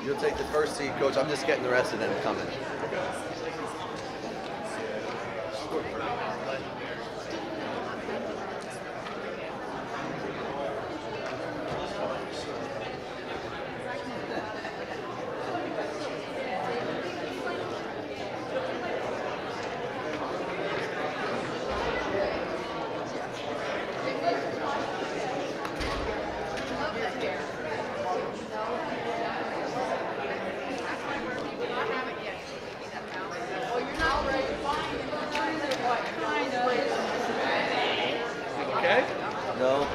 You'll take the first seat, Coach. I'm just getting the rest of them coming. No.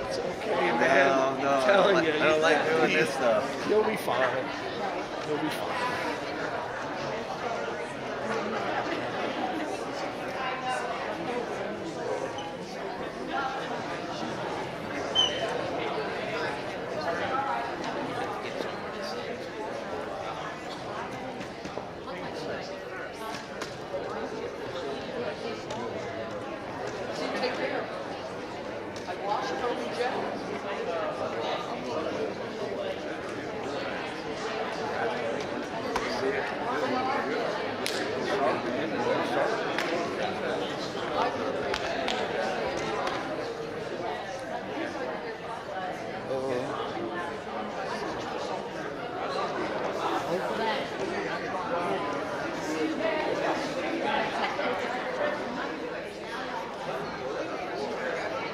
It's okay, man. No. I'm telling you. I don't like doing this stuff. You'll be fine. You'll be fine.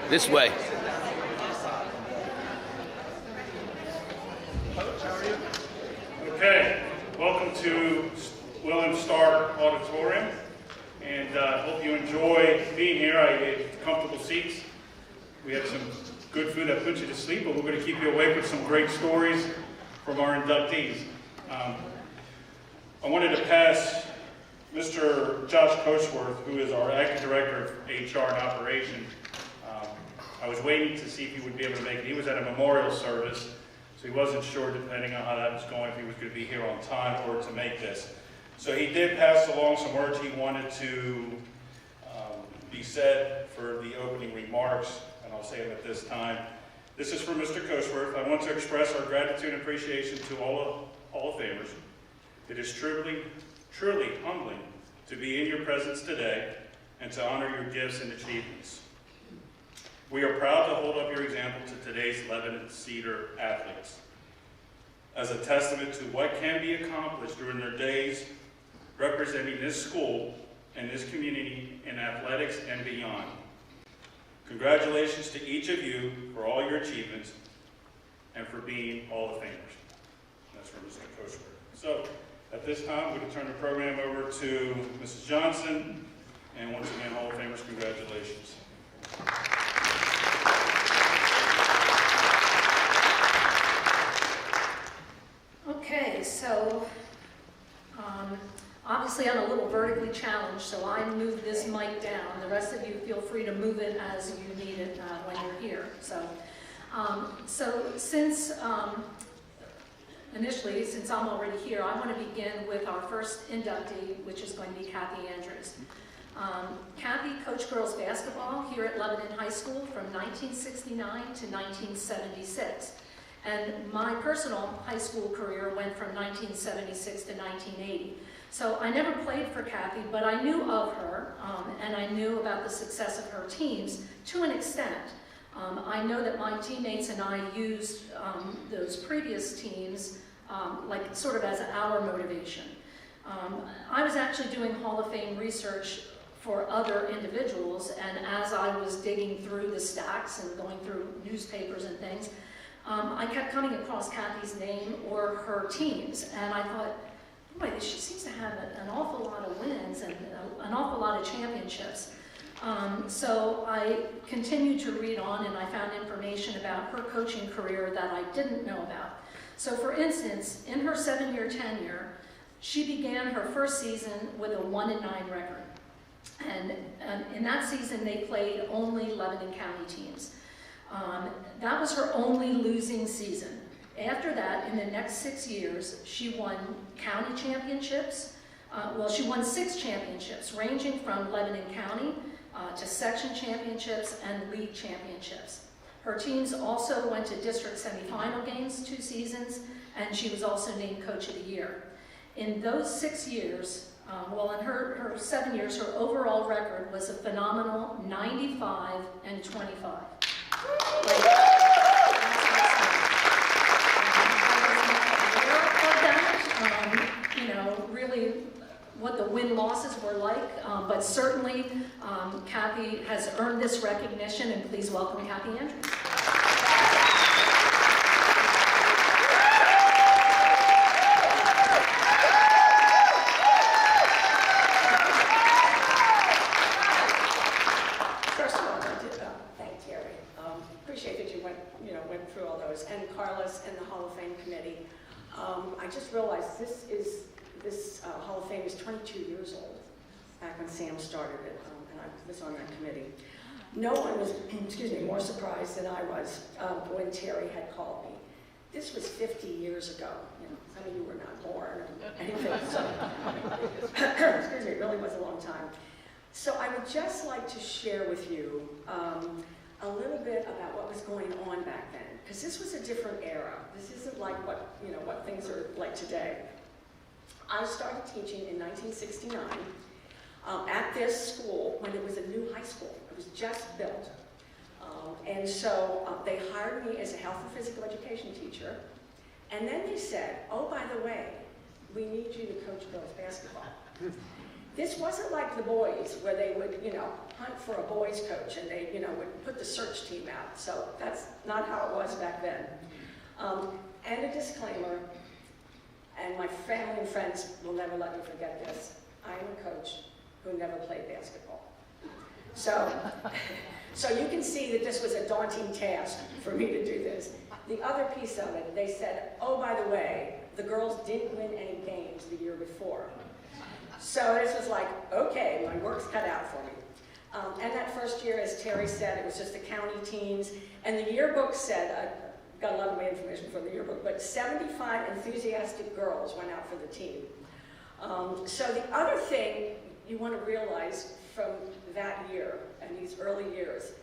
This way. Okay, welcome to William Starr Auditorium, and hope you enjoy being here. I had comfortable seats. We had some good food that put you to sleep, but we're going to keep you awake with some great stories from our inductees. I wanted to pass Mr. Josh Coachworth, who is our Acting Director of HR and Operations. I was waiting to see if he would be able to make it. He was at a memorial service, so he wasn't sure, depending on how that was going, if he was going to be here on time or to make this. So he did pass along some words he wanted to be said for the opening remarks, and I'll say them at this time. This is for Mr. Coachworth. I want to express our gratitude and appreciation to all Hall of Famers. It is truly humbling to be in your presence today and to honor your gifts and achievements. We are proud to hold up your example to today's Lebanon Cedar athletes as a testament to what can be accomplished during their days representing this school and this community in athletics and beyond. Congratulations to each of you for all your achievements and for being Hall of Famers. That's from Mr. Coachworth. So at this time, we can turn the program over to Mrs. Johnson, and once again, Hall of Famers, congratulations. Okay, so obviously I'm a little vertically challenged, so I move this mic down. The rest of you feel free to move it as you need it when you're here. So since initially, since I'm already here, I want to begin with our first inductee, which is going to be Kathy Andrews. Kathy coached girls basketball here at Lebanon High School from 1969 to 1976. And my personal high school career went from 1976 to 1980. So I never played for Kathy, but I knew of her, and I knew about the success of her teams to an extent. I know that my teammates and I used those previous teams like sort of as our motivation. I was actually doing Hall of Fame research for other individuals, and as I was digging through the stacks and going through newspapers and things, I kept coming across Kathy's name or her teams, and I thought, boy, she seems to have an awful lot of wins and an awful lot of championships. So I continued to read on, and I found information about her coaching career that I didn't know about. So for instance, in her 7-year tenure, she began her first season with a 1-9 record. And in that season, they played only Lebanon County teams. That was her only losing season. After that, in the next 6 years, she won county championships. She won 6 championships, ranging from Lebanon County to section championships and league championships. Her teams also went to district semifinal games 2 seasons, and she was also named Coach of the Year. In those 6 years, in her 7 years, her overall record was a phenomenal 95 and 25. Really what the win-losses were like, but certainly Kathy has earned this recognition, and please welcome Kathy Andrews. First of all, I did thank Terry. Appreciate that you went through all those, and Carlos and the Hall of Fame committee. I just realized this Hall of Fame is 22 years old, back when Sam started it, and I was on that committee. No one was, more surprised than I was when Terry had called me. This was 50 years ago. Some of you were not born or anything, so it really was a long time. So I would just like to share with you a little bit about what was going on back then, because this was a different era. This isn't like what things are like today. I started teaching in 1969 at this school when it was a new high school. It was just built. And so they hired me as a health and physical education teacher. And then they said, oh, by the way, we need you to coach girls basketball. This wasn't like the boys where they would, hunt for a boys coach and they, would put the search team out. So that's not how it was back then. And a disclaimer, and my family and friends will never let me forget this. I am a coach who never played basketball. So you can see that this was a daunting task for me to do this. The other piece of it, they said, oh, by the way, the girls didn't win any games the year before. So this was like, okay, my work's cut out for me. And that first year, as Terry said, it was just the county teams. And the yearbook said, I got a lot of my information from the yearbook, but 75 enthusiastic girls went out for the team. So the other thing you want to realize from that year and these early years,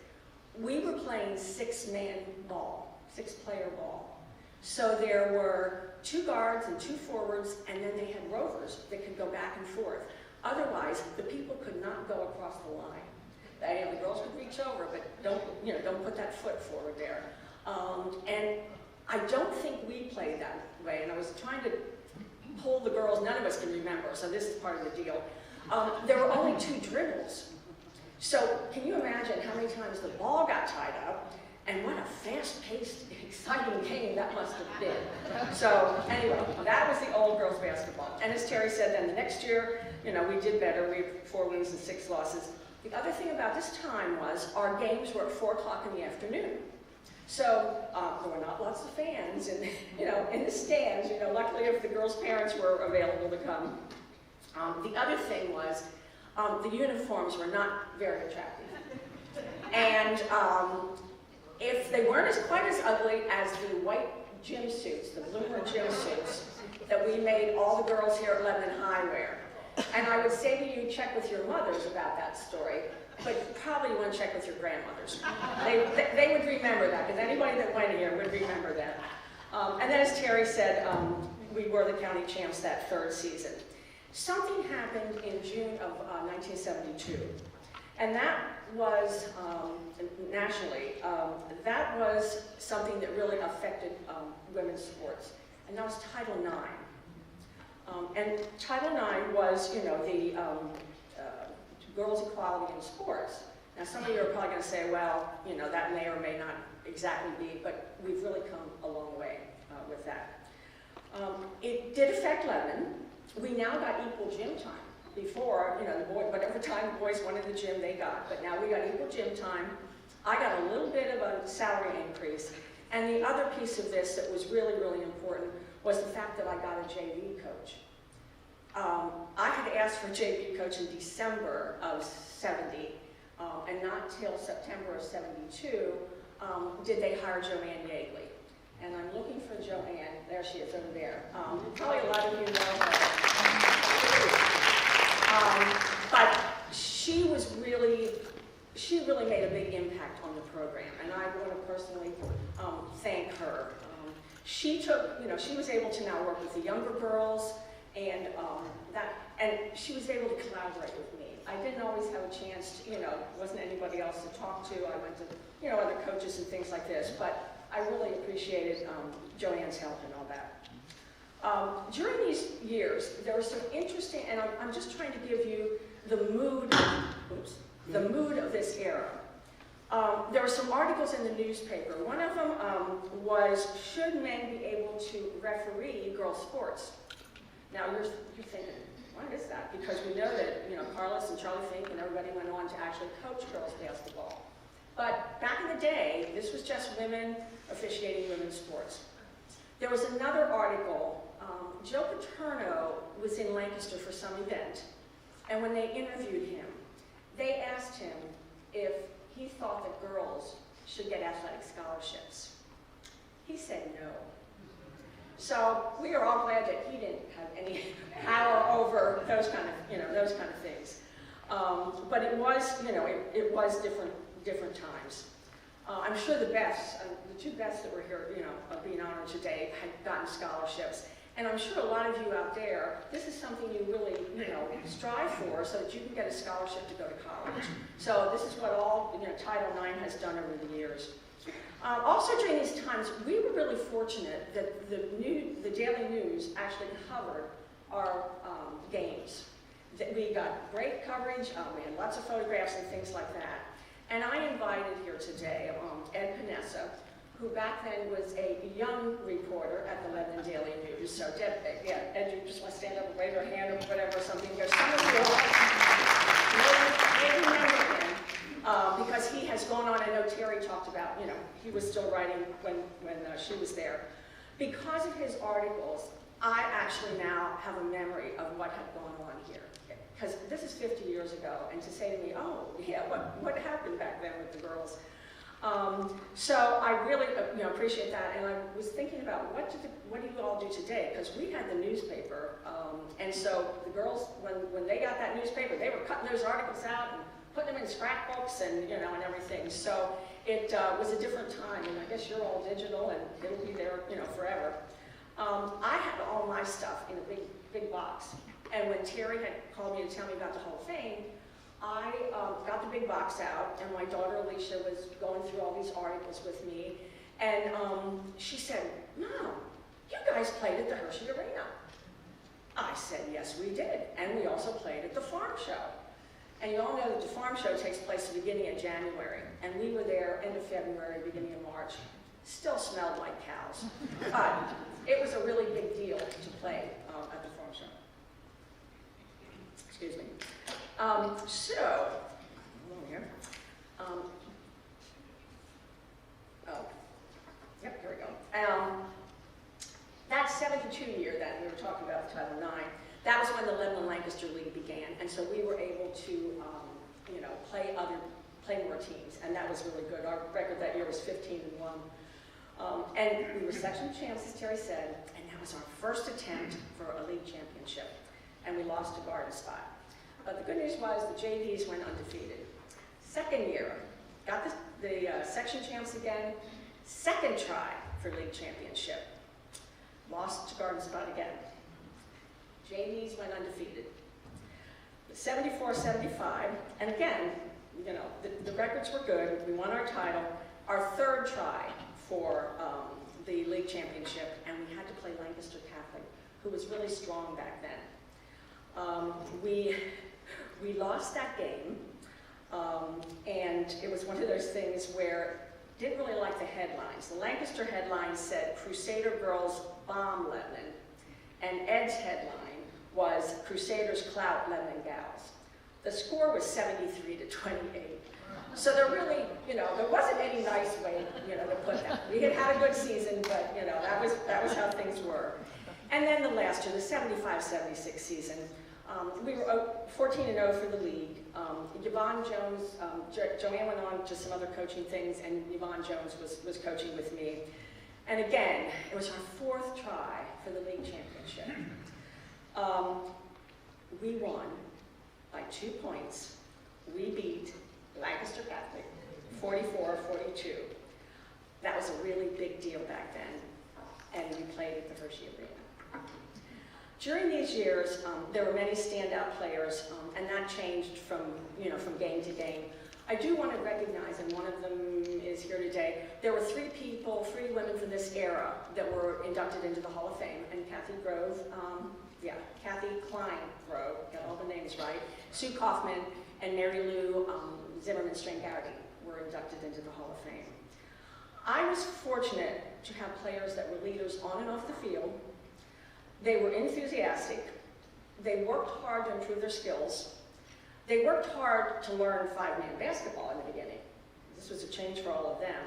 we were playing 6-man ball, 6-player ball. So there were 2 guards and 2 forwards, and then they had rovers that could go back and forth. Otherwise, the people could not go across the line. The girls could reach over, but don't put that foot forward there. And I don't think we played that way. And I was trying to pull the girls. None of us can remember, so this is part of the deal. There were only 2 dribbles. So can you imagine how many times the ball got tied up? And what a fast-paced, exciting game that must have been. So anyway, that was the old girls basketball. And as Terry said, then the next year, we did better. We had 4 wins and 6 losses. The other thing about this time was our games were at 4 o'clock in the afternoon. So there were not lots of fans, and in the stands. Luckily, if the girls' parents were available to come. The other thing was the uniforms were not very attractive, and if they weren't quite as ugly as the white gym suits, the bloomer gym suits that we made all the girls here at Lebanon High wear. And I would say to you, check with your mothers about that story, but you probably want to check with your grandmothers. They would remember that, because anybody that went here would remember that. And then as Terry said, we were the county champs that 3rd season. Something happened in June of 1972, and that was, nationally, that was something that really affected women's sports, and that was Title IX. And Title IX was, the girls' equality in sports. Now, some of you are probably going to say, well, that may or may not exactly be, but we've really come a long way with that. It did affect Lebanon. We now got equal gym time. Before, whatever time the boys wanted the gym, they got. But now we got equal gym time. I got a little bit of a salary increase. And the other piece of this that was really, really important was the fact that I got a JV coach. I had asked for a JV coach in December of 70, and not till September of 72 did they hire Joanne Yeagley. And I'm looking for Joanne. There she is over there. Probably a lot of you know her. But she she really made a big impact on the program, and I want to personally thank her. She took, she was able to now work with the younger girls, and she was able to collaborate with me. I didn't always have a chance to, wasn't anybody else to talk to. I went to, other coaches and things like this, but I really appreciated Joanne's help and all that. During these years, there was some interesting, and I'm just trying to give you the mood, the mood of this era. There were some articles in the newspaper. One of them was, should men be able to referee girls' sports? Now, you're thinking, what is that? Because we know that, Carlos and Charlie Fink and everybody went on to actually coach girls' basketball. But back in the day, this was just women officiating women's sports. There was another article. Joe Paterno was in Lancaster for some event, and when they interviewed him, they asked him if he thought that girls should get athletic scholarships. He said no. So we are all glad that he didn't have any power over those kind of things. But it was, it was different times. I'm sure the two best that were here, being honored today had gotten scholarships. And I'm sure a lot of you out there, this is something you really, strive for so that you can get a scholarship to go to college. So this is what all, Title IX has done over the years. Also during these times, we were really fortunate that the Daily News actually covered our games. We got great coverage, we had lots of photographs and things like that. And I invited here today Ed Panessa, who back then was a young reporter at the Lebanon Daily News. So Ed, you just want to stand up and wave your hand or whatever or something. Because some of you may remember him because he has gone on. I know Terry talked about, he was still writing when she was there. Because of his articles, I actually now have a memory of what had gone on here. Because this is 50 years ago, and to say to me, oh, yeah, what happened back then with the girls? So I really appreciate that, and I was thinking about what do you all do today? Because we had the newspaper, and so the girls, when they got that newspaper, they were cutting those articles out and putting them in scrapbooks and and everything. So it was a different time, and I guess you're all digital, and it'll be there forever. I had all my stuff in a big box, and when Terry had called me to tell me about the whole thing, I got the big box out, and my daughter Alicia was going through all these articles with me, and she said, Mom, you guys played at the Hershey Arena. I said, yes, we did, and we also played at the farm show. And you all know that the farm show takes place at the beginning of January, and we were there end of February, beginning of March. Still smelled like cows, but it was a really big deal to play at the farm show. Excuse me. So, here. Yep, here we go. That 72 year that we were talking about, the Title IX, that was when the Lebanon Lancaster League began, and so we were able to, play more teams, and that was really good. Our record that year was 15-1, and we were section champs, as Terry said, and that was our first attempt for a league championship, and we lost to Garden Spot. But the good news was the JVs went undefeated. Second year, got the section champs again, second try for league championship. Lost to Garden Spot again. JVs went undefeated. 74-75, and again, the records were good. We won our title. Our third try for the league championship, and we had to play Lancaster Catholic, who was really strong back then. We lost that game, and it was one of those things where didn't really like the headlines. The Lancaster headline said, Crusader girls bomb Lebanon, and Ed's headline was Crusaders clout Lebanon gals. The score was 73-28. So there really, there wasn't any nice way, to put that. We had had a good season, but, that was how things were. And then the last year, the 75-76 season, we were 14-0 for the league. Yvonne Jones, Joanne went on to some other coaching things, and Yvonne Jones was coaching with me. And again, it was our fourth try for the league championship. We won by 2 points. We beat Lancaster Catholic, 44-42. That was a really big deal back then, and we played at the Hershey Arena. During these years, there were many standout players, and that changed from game to game. I do want to recognize, and one of them is here today, there were three women from this era that were inducted into the Hall of Fame, and Kathy Klein Grove, got all the names right, Sue Kaufman, and Mary Lou Zimmerman Strangari were inducted into the Hall of Fame. I was fortunate to have players that were leaders on and off the field. They were enthusiastic. They worked hard to improve their skills. They worked hard to learn five-man basketball in the beginning. This was a change for all of them.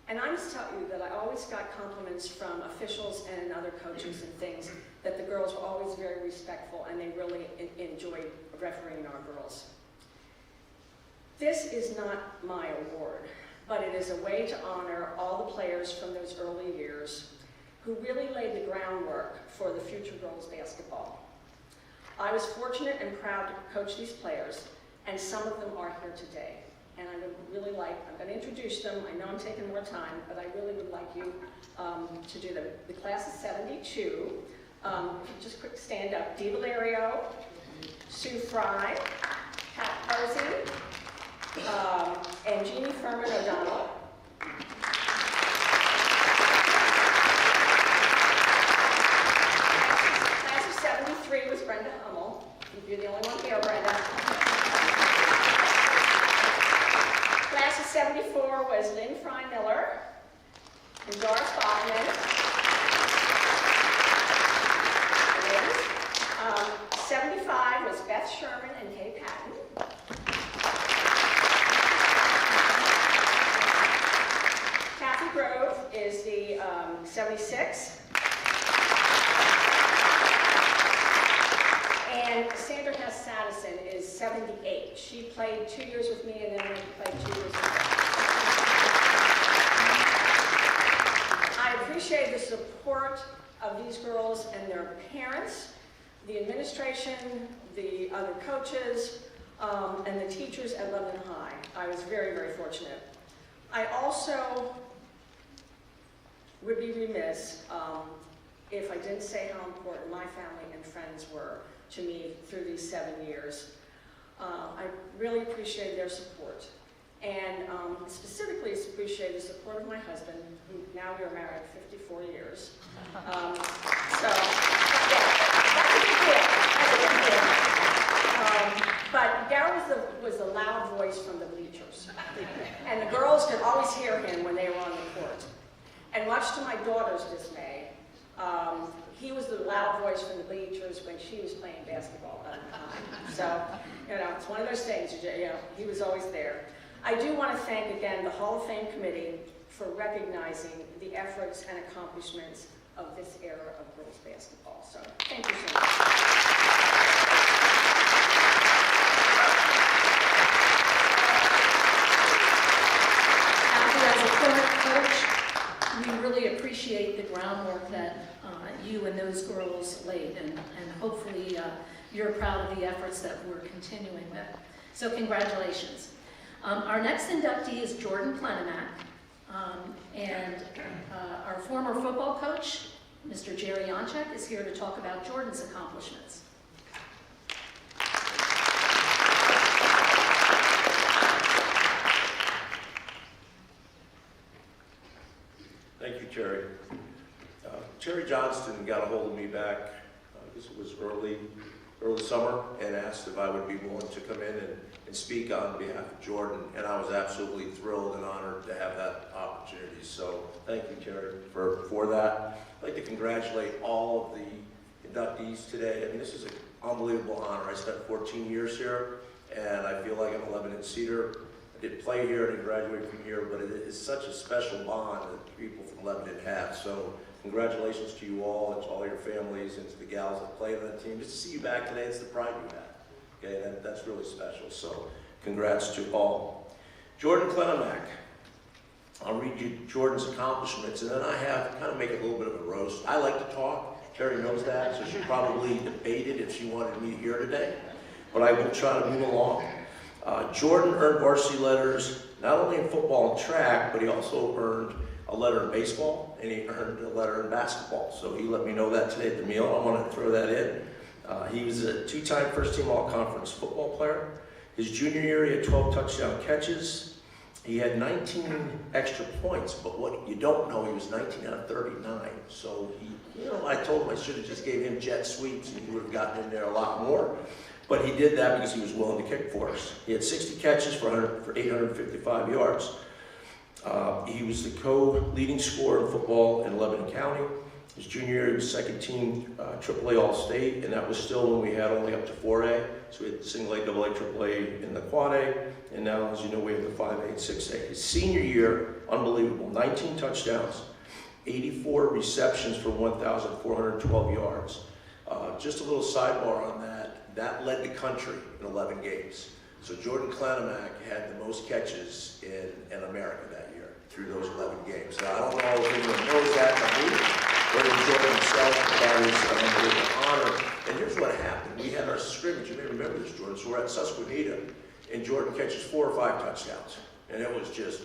And I must tell you that I always got compliments from officials and other coaches and things that the girls were always very respectful and they really enjoyed refereeing our girls. This is not my award, but it is a way to honor all the players from those early years who really laid the groundwork for the future girls basketball. I was fortunate and proud to coach these players, and some of them are here today. And I would really like, I'm going to introduce them. I know I'm taking more time, but I really would like you to do them. The class is 72. If you just quick stand up. Dee Valerio, Sue Fry, Pat Posey, and Jeannie Furman O'Donnell. Class of 73 was Brenda Hummel. You're the only one here, Brenda. Class of 74 was Lynn Fry Miller and Doris Bachman. 75 was Beth Sherman and Kay Patton. Kathy Grove is the 76. And Sandra Hess Sadison is 78. She played 2 years with me and then played 2 years with her. I appreciate the support of these girls and their parents, the administration, the other coaches, and the teachers at Lebanon High. I was very, very fortunate. I also would be remiss if I didn't say how important my family and friends were to me through these 7 years. I really appreciate their support. And specifically appreciate the support of my husband, who now we are married 54 years. So, yeah, that's a big deal. That's a big deal. But Gary was the loud voice from the bleachers. And the girls could always hear him when they were on the court. And much to my daughter's dismay, he was the loud voice from the bleachers when she was playing basketball at the time. So, it's one of those things, he was always there. I do want to thank again the Hall of Fame Committee for recognizing the efforts and accomplishments of this era of girls basketball. So, thank you so much. As a current coach, we really appreciate the groundwork that you and those girls laid, and hopefully you're proud of the efforts that we're continuing with. So congratulations. Our next inductee is Jordan Plenimak, and our former football coach, Mr. Jerry Onchek, is here to talk about Jordan's accomplishments. Thank you, Terry. Terry Johnston got a hold of me back, this was early summer, and asked if I would be willing to come in and speak on behalf of Jordan, and I was absolutely thrilled and honored to have that opportunity. So thank you, Terry, for that. I'd like to congratulate all of the inductees today. I mean, this is an unbelievable honor. I spent 14 years here, and I feel like I'm a Lebanon Cedar. I did play here and graduate from here, but it is such a special bond that people from Lebanon have. So congratulations to you all and to all your families and to the gals that played on that team. Just to see you back today, it's the pride you have. Okay, that's really special. So congrats to all. Jordan Plenimak. I'll read you Jordan's accomplishments, and then I have kind of make it a little bit of a roast. I like to talk. Terry knows that, so she probably debated if she wanted me here today, but I will try to move along. Jordan earned varsity letters not only in football and track, but he also earned a letter in baseball, and he earned a letter in basketball. So he let me know that today at the meal. I want to throw that in. He was a two-time first-team all-conference football player. His junior year, he had 12 touchdown catches. He had 19 extra points, but what you don't know, he was 19 out of 39. So I told him I should have just gave him jet sweeps, and he would have gotten in there a lot more. But he did that because he was willing to kick for us. He had 60 catches for 855 yards. He was the co-leading scorer in football in Lebanon County. His junior year, he was second team AAA All-State, and that was still when we had only up to 4A. So we had single A, AA, AAA in the quad A, and now, as you know, we have the 5A and 6A. His senior year, unbelievable, 19 touchdowns, 84 receptions for 1,412 yards. Just a little sidebar on that led the country in 11 games. So Jordan Klanamak had the most catches in America that year through those 11 games. Now, I don't know if anyone knows that, or Jordan himself, but that is an unbelievable honor. And here's what happened. We had our scrimmage, you may remember this, Jordan, so we're at Susquehanna, and Jordan catches 4 or 5 touchdowns. And it was just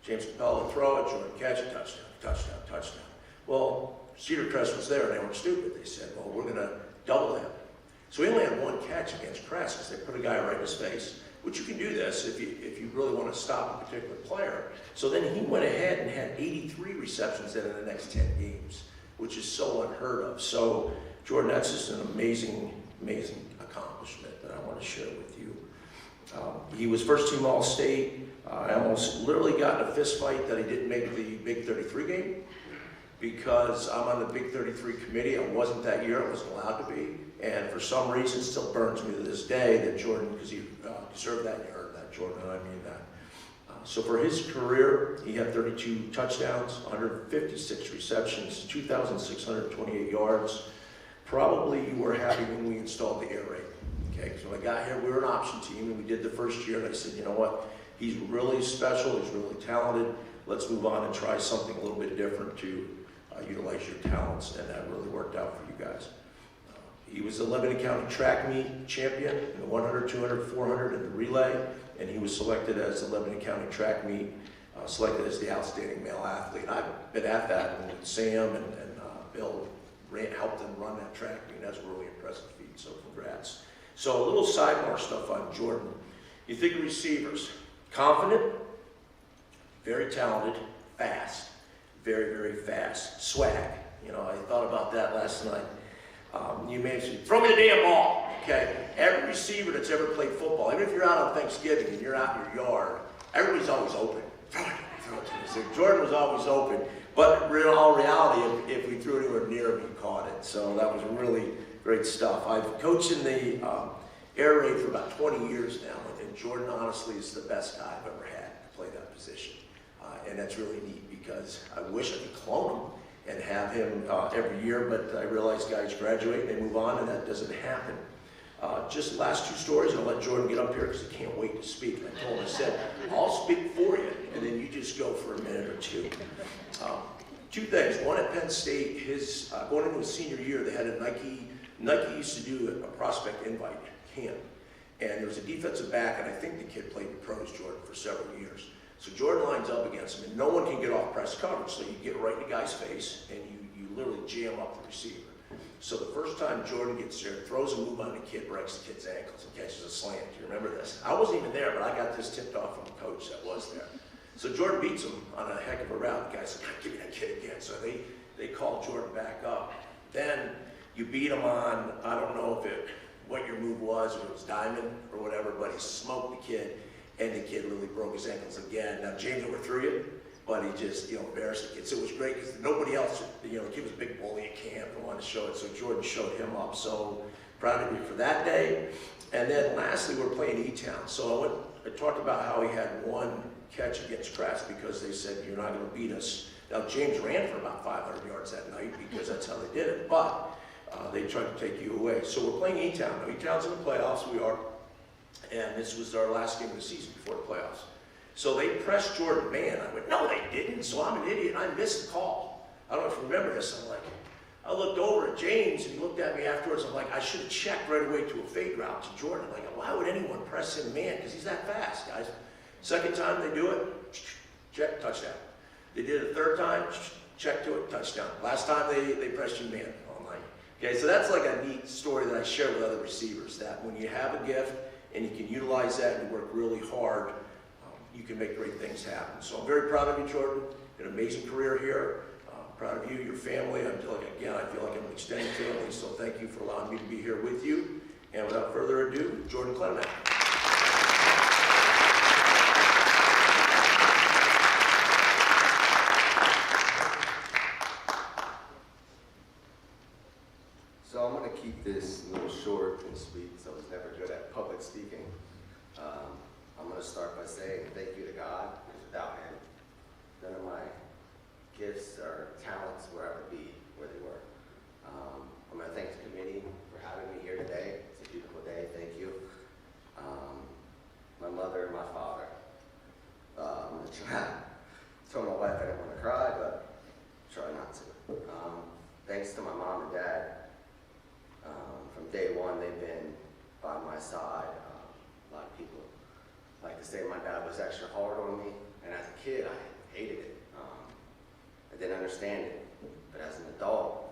James Capella would throw it, Jordan catch it, touchdown, touchdown, touchdown. Well, Cedar Crest was there, and they weren't stupid. They said, well, we're going to double him. So we only had 1 catch against Crest because they put a guy right in his face, which you can do this if you really want to stop a particular player. So then he went ahead and had 83 receptions in the next 10 games, which is so unheard of. So, Jordan, that's just an amazing, amazing accomplishment that I want to share with you. He was first team All-State. I almost literally got in a fist fight that he didn't make the Big 33 game because I'm on the Big 33 committee. I wasn't that year. I wasn't allowed to be. And for some reason, it still burns me to this day that Jordan, because he deserved that, and you heard that, Jordan, and I mean that. So for his career, he had 32 touchdowns, 156 receptions, 2,628 yards. Probably you were happy when we installed the air raid. Okay, because when I got here, we were an option team, and we did the first year, and I said, you know what? He's really special. He's really talented. Let's move on and try something a little bit different to utilize your talents, and that really worked out for you guys. He was the Lebanon County track meet champion in the 100, 200, 400, and the relay, and he was selected as the Lebanon County track meet, selected as the outstanding male athlete. I've been at that, and Sam and Bill helped them run that track meet. That's a really impressive feat, so congrats. So a little sidebar stuff on Jordan. You think of receivers, confident, very talented, fast, very, very fast, swag. You know, I thought about that last night. You may say, throw me the damn ball, okay? Every receiver that's ever played football, even if you're out on Thanksgiving and you're out in your yard, everybody's always open. Throw it to me. So Jordan was always open, but in all reality, if we threw anywhere near him, he caught it. So that was really great stuff. I've coached in the air raid for about 20 years now, and Jordan honestly is the best guy I've ever had to play that position. And that's really neat because I wish I could clone him and have him every year, but I realize guys graduate and they move on, and that doesn't happen. Just last 2 stories, I'll let Jordan get up here because he can't wait to speak. I told him, I said, I'll speak for you, and then you just go for a minute or 2. 2 things. One at Penn State, going into his senior year, they had a Nike used to do a prospect invite camp, and there was a defensive back, and I think the kid played in pros, Jordan, for several years. So Jordan lines up against him, and no one can get off press coverage, so you get right in the guy's face, and you literally jam up the receiver. So the first time Jordan gets there, throws a move on the kid, breaks the kid's ankles, and catches a slant. Do you remember this? I wasn't even there, but I got this tipped off from the coach that was there. So Jordan beats him on a heck of a route. The guy said, give me that kid again. So they called Jordan back up. Then you beat him on, I don't know what your move was, if it was diamond or whatever, but he smoked the kid. And the kid literally broke his ankles again. Now, James overthrew it, but he just, embarrassed the kid. So it was great because nobody else, the kid was a big bully at camp and wanted to show it. So Jordan showed him up. So proud of you for that day. And then lastly, we're playing E-Town. So I talked about how he had 1 catch against Crest because they said, you're not going to beat us. Now, James ran for about 500 yards that night because that's how they did it. But they tried to take you away. So we're playing E-Town. Now, E-Town's in the playoffs. We are. And this was our last game of the season before the playoffs. So they pressed Jordan man. I went, no, they didn't. So I'm an idiot. I missed the call. I don't know if you remember this. I'm like, I looked over at James, and he looked at me afterwards. I'm like, I should have checked right away to a fade route to Jordan. I'm like, why would anyone press him man? Because he's that fast, guys. Second time they do it, check, touchdown. They did it a third time, check to it, touchdown. Last time they pressed you man. I'm like, okay, so that's like a neat story that I share with other receivers, that when you have a gift and you can utilize that and you work really hard, you can make great things happen. So I'm very proud of you, Jordan. An amazing career here. Proud of you, your family. I feel like I'm an extended family, so thank you for allowing me to be here with you. And without further ado, Jordan Clemente. So I'm going to keep this a little short and sweet, so I was never good at public speaking. I'm going to start by saying thank you to God, because without Him, none of my gifts or talents will ever be where they were. I'm going to thank the committee for having me here today. It's a beautiful day, thank you. My mother and my father. I'm going to tell my wife I didn't want to cry, but try not to. Thanks to my mom and dad. From day one, they've been by my side. A lot of people like to say my dad was extra hard on me, and as a kid, I hated it. I didn't understand it, but as an adult,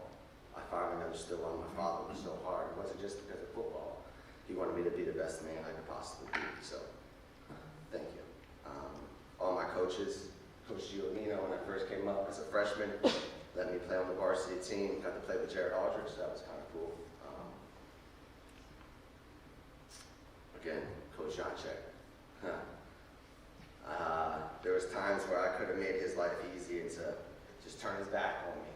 I finally understood why my father was so hard. It wasn't just because of football. He wanted me to be the best man I could possibly be, so thank you. All my coaches, Coach Giolino, when I first came up as a freshman, let me play on the varsity team, got to play with Jared Aldridge, so that was kind of cool. Again, Coach Janchek. There was times where I could have made his life easy and to just turn his back on me.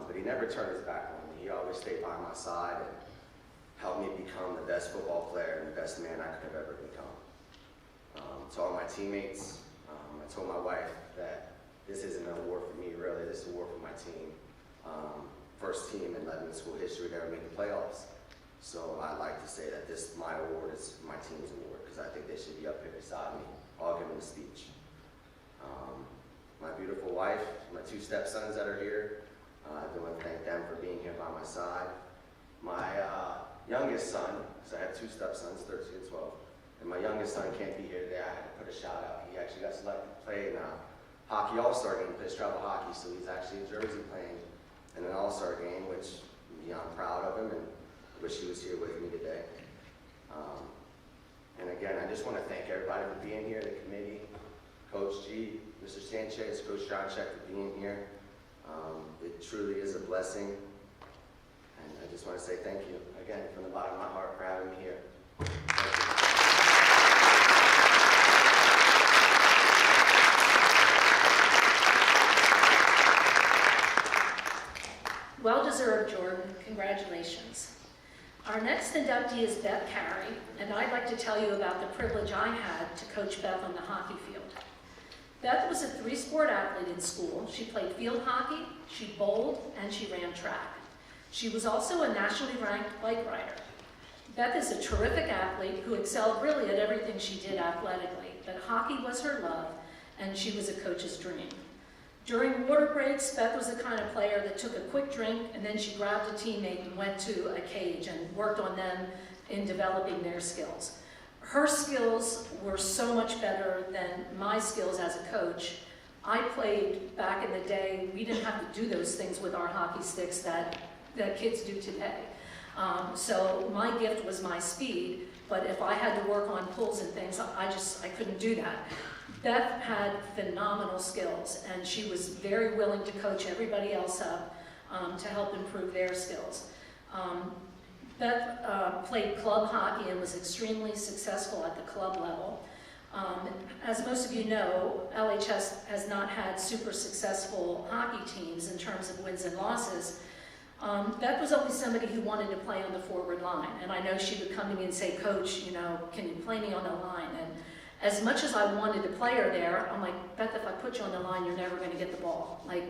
But he never turned his back on me. He always stayed by my side and helped me become the best football player and the best man I could have ever become. To all my teammates, I told my wife that this isn't an award for me, really. This is an award for my team. First team in Lebanon school history to ever make the playoffs. So I'd like to say that my award is my team's award, because I think they should be up here beside me. I'll give them a speech. My beautiful wife, my two stepsons that are here, I do want to thank them for being here by my side. My youngest son, because I have two stepsons, 13 and 12, and my youngest son can't be here today. I had to put a shout out. He actually got selected to play in a hockey all-star game, plays travel hockey, so he's actually in Jersey playing in an all-star game, which I'm proud of him and wish he was here with me today. And again, I just want to thank everybody for being here, the committee, Coach G, Mr. Sanchez, Coach Janchek for being here. It truly is a blessing. And I just want to say thank you, again, from the bottom of my heart for having me here. Thank you. Well deserved, Jordan. Congratulations. Our next inductee is Beth Carey, and I'd like to tell you about the privilege I had to coach Beth on the hockey field. Beth was a three-sport athlete in school. She played field hockey, she bowled, and she ran track. She was also a nationally ranked bike rider. Beth is a terrific athlete who excelled really at everything she did athletically, but hockey was her love, and she was a coach's dream. During water breaks, Beth was the kind of player that took a quick drink and then she grabbed a teammate and went to a cage and worked on them in developing their skills. Her skills were so much better than my skills as a coach. I played back in the day, we didn't have to do those things with our hockey sticks that kids do today. So my gift was my speed, but if I had to work on pulls and things, I couldn't do that. Beth had phenomenal skills, and she was very willing to coach everybody else up to help improve their skills. Beth played club hockey and was extremely successful at the club level. As most of you know, LHS has not had super successful hockey teams in terms of wins and losses. Beth was always somebody who wanted to play on the forward line, and I know she would come to me and say, "Coach, can you play me on the line?" And as much as I wanted to play her there, I'm like, "Beth, if I put you on the line, you're never going to get the ball." Like,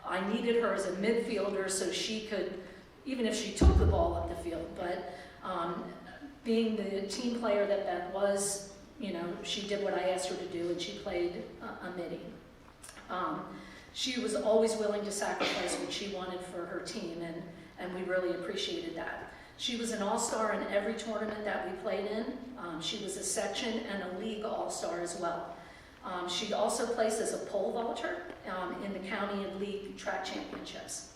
I needed her as a midfielder so she could, even if she took the ball up the field, but being the team player that Beth was, she did what I asked her to do, and she played a midi. She was always willing to sacrifice what she wanted for her team, and we really appreciated that. She was an all-star in every tournament that we played in. She was a section and a league all-star as well. She also placed as a pole vaulter in the county and league track championships.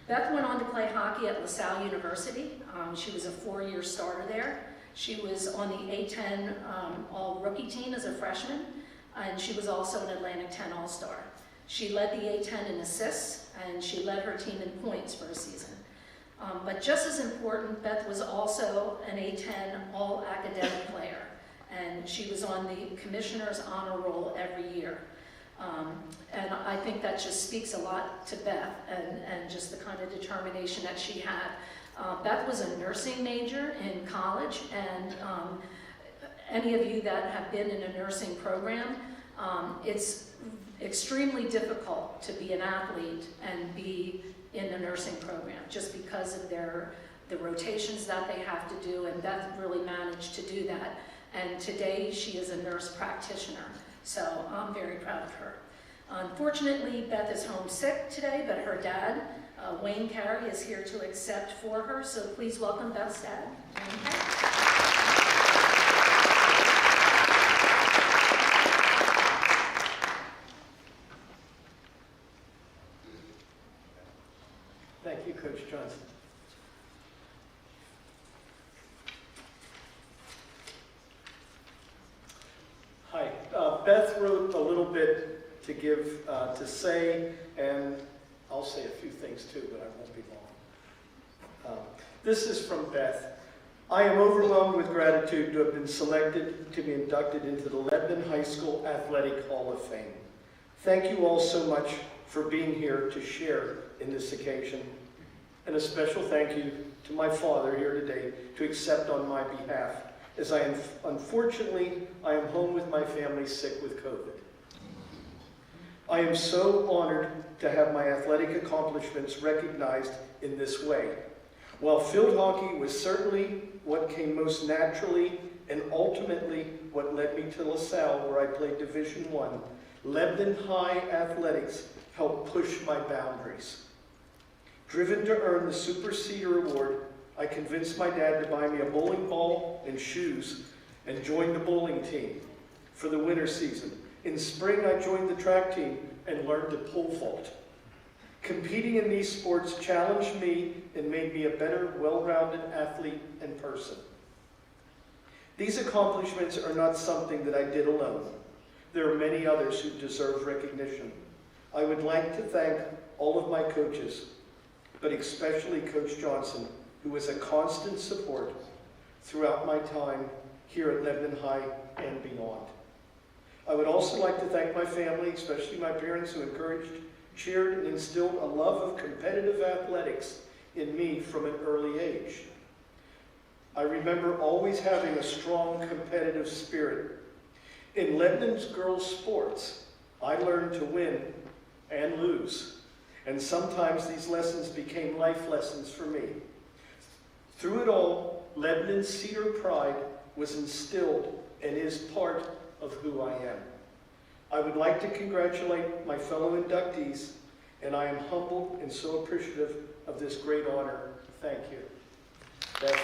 Beth went on to play hockey at LaSalle University. She was a 4-year starter there. She was on the A10 all-rookie team as a freshman, and she was also an Atlantic 10 all-star. She led the A10 in assists, and she led her team in points for a season. But just as important, Beth was also an A10 all-academic player, and she was on the commissioner's honor roll every year. And I think that just speaks a lot to Beth and just the kind of determination that she had. Beth was a nursing major in college, and any of you that have been in a nursing program, it's extremely difficult to be an athlete and be in the nursing program just because of the rotations that they have to do, and Beth really managed to do that. And today she is a nurse practitioner, so I'm very proud of her. Unfortunately, Beth is homesick today, but her dad, Wayne Carey, is here to accept for her, so please welcome Beth's dad, Wayne Carey. Thank you, Coach Johnson. Hi. Beth wrote a little bit to say, and I'll say a few things too, but I won't be long. This is from Beth. I am overwhelmed with gratitude to have been selected to be inducted into the Lebanon High School Athletic Hall of Fame. Thank you all so much for being here to share in this occasion. And a special thank you to my father here today to accept on my behalf, as unfortunately, I am home with my family sick with COVID. I am so honored to have my athletic accomplishments recognized in this way. While field hockey was certainly what came most naturally and ultimately what led me to LaSalle, where I played Division I, Lebanon High athletics helped push my boundaries. Driven to earn the Super Seeder Award, I convinced my dad to buy me a bowling ball and shoes and joined the bowling team for the winter season. In spring, I joined the track team and learned to pole vault. Competing in these sports challenged me and made me a better, well-rounded athlete and person. These accomplishments are not something that I did alone. There are many others who deserve recognition. I would like to thank all of my coaches, but especially Coach Johnson, who was a constant support throughout my time here at Lebanon High and beyond. I would also like to thank my family, especially my parents, who encouraged, cheered, and instilled a love of competitive athletics in me from an early age. I remember always having a strong competitive spirit. In Lebanon's girls' sports, I learned to win and lose, and sometimes these lessons became life lessons for me. Through it all, Lebanon's Cedar pride was instilled and is part of who I am. I would like to congratulate my fellow inductees, and I am humbled and so appreciative of this great honor. Thank you. Thank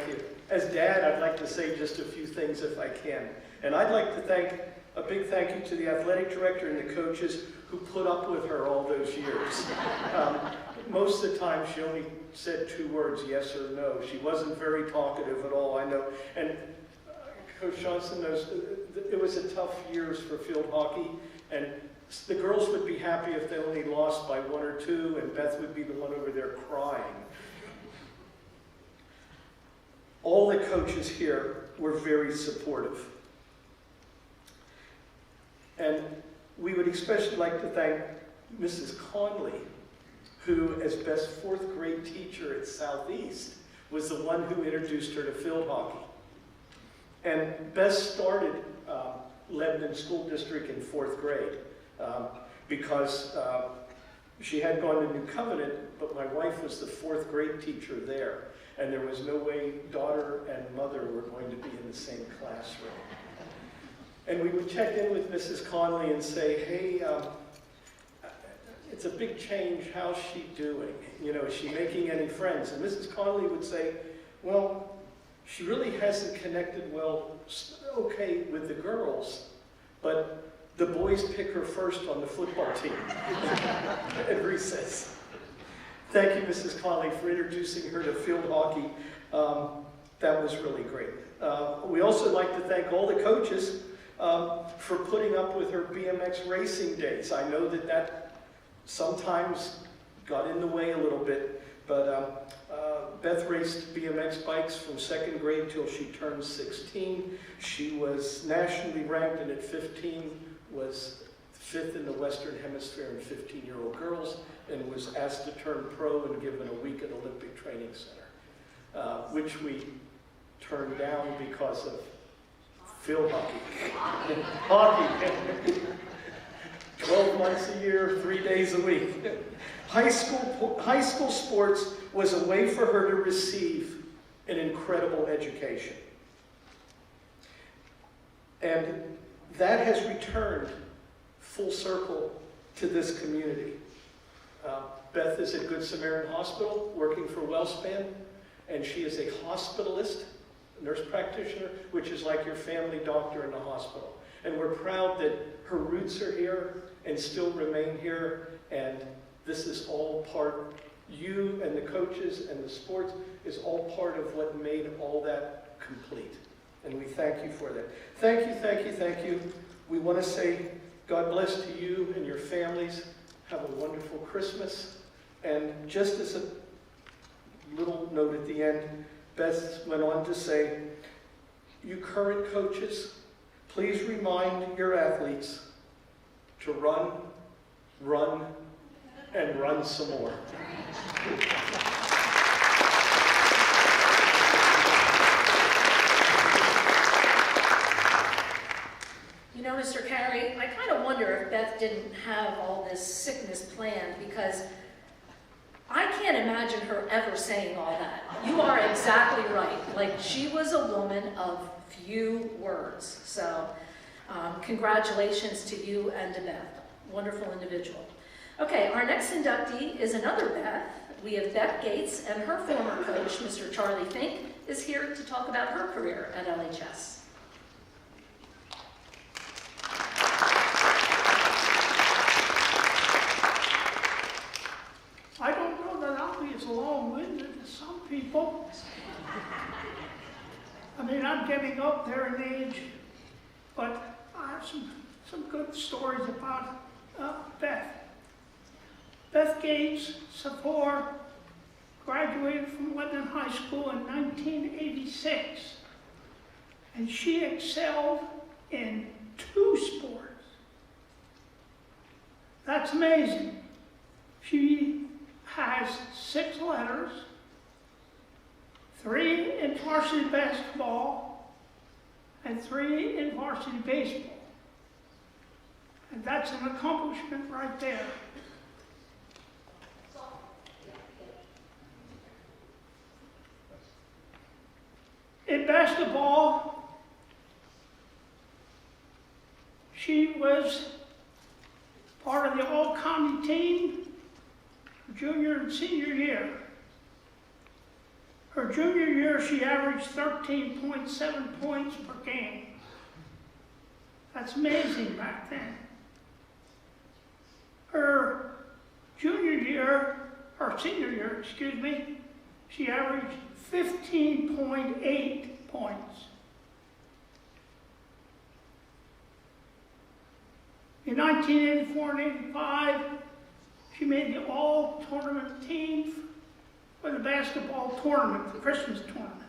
you. As Dad, I'd like to say just a few things if I can. And I'd like to thank, a big thank you to the athletic director and the coaches who put up with her all those years. Most of the time she only said 2 words, yes or no. She wasn't very talkative at all, I know. And Coach Johnson knows it was a tough years for field hockey, and the girls would be happy if they only lost by 1 or 2, and Beth would be the one over there crying. All the coaches here were very supportive. And we would especially like to thank Mrs. Conley, who, as best 4th grade teacher at Southeast, was the one who introduced her to field hockey. And Beth started Lebanon School District in 4th grade because she had gone to New Covenant, but my wife was the 4th grade teacher there, and there was no way daughter and mother were going to be in the same classroom. And we would check in with Mrs. Conley and say, hey, it's a big change, how's she doing? You know, is she making any friends? And Mrs. Conley would say, well, she really hasn't connected okay with the girls, but the boys pick her first on the football team at recess. Thank you, Mrs. Conley, for introducing her to field hockey. That was really great. We also like to thank all the coaches for putting up with her BMX racing days. I know that sometimes got in the way a little bit, but Beth raced BMX bikes from 2nd grade till she turned 16. She was nationally ranked, and at 15 was 5th in the Western Hemisphere in 15-year-old girls, and was asked to turn pro and given a week at Olympic Training Center, which we turned down because of field hockey. Hockey. 12 months a year, 3 days a week. High school sports was a way for her to receive an incredible education. And that has returned full circle to this community. Beth is at Good Samaritan Hospital working for WellSpan, and she is a hospitalist, nurse practitioner, which is like your family doctor in the hospital. And we're proud that her roots are here and still remain here, and this is all part, you and the coaches and the sports is all part of what made all that complete. And we thank you for that. Thank you, thank you, thank you. We want to say God bless to you and your families. Have a wonderful Christmas. And just as a little note at the end, Beth went on to say, you current coaches, please remind your athletes to run, run, and run some more. You know, Mr. Carey, I kind of wonder if Beth didn't have all this sickness planned, because I can't imagine her ever saying all that. You are exactly right. Like, she was a woman of few words. So, congratulations to you and to Beth. Wonderful individual. Okay, our next inductee is another Beth. We have Beth Gates, and her former coach, Mr. Charlie Fink, is here to talk about her career at LHS. I don't know that I'll be as long-winded as some people. I mean, I'm getting up there in age, but I have some good stories about Beth. Beth Gates Sapor graduated from Lebanon High School in 1986, and she excelled in 2 sports. That's amazing. She has 6 letters, 3 in varsity basketball, and 3 in varsity baseball. And that's an accomplishment right there. In basketball, she was part of the all-county team junior and senior year. Her junior year, she averaged 13.7 points per game. That's amazing back then. Her senior year, she averaged 15.8 points. In 1984 and 85, she made the all-tournament team for the basketball tournament, the Christmas tournaments.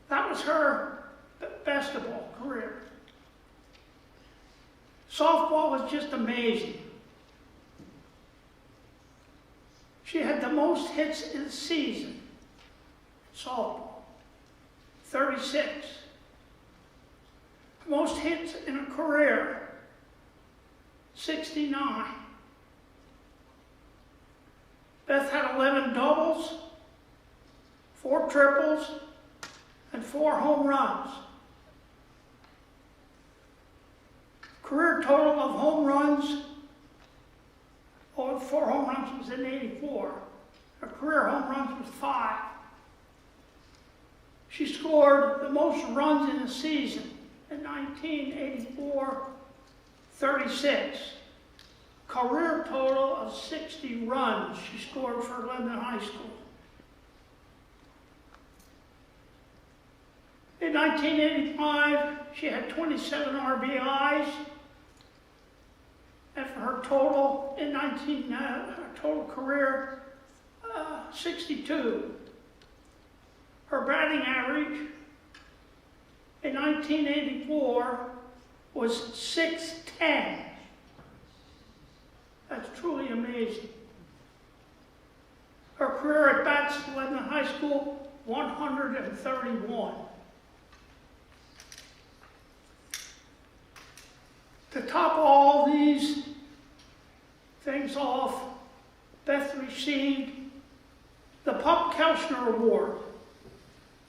That was her basketball career. Softball was just amazing. She had the most hits in the season, softball, 36. Most hits in a career, 69. Beth had 11 doubles, 4 triples, and 4 home runs. Career total of home runs, 4 home runs was in '84. Her career home runs was 5. She scored the most runs in a season in 1984, 36. Career total of 60 runs she scored for Lebanon High School. In 1985, she had 27 RBIs, and for her total her total career, 62. Her batting average in 1984 was .610. That's truly amazing. Her career at bats at Lebanon High School, 131. To top all these things off, Beth received the Pup Kelchner Award,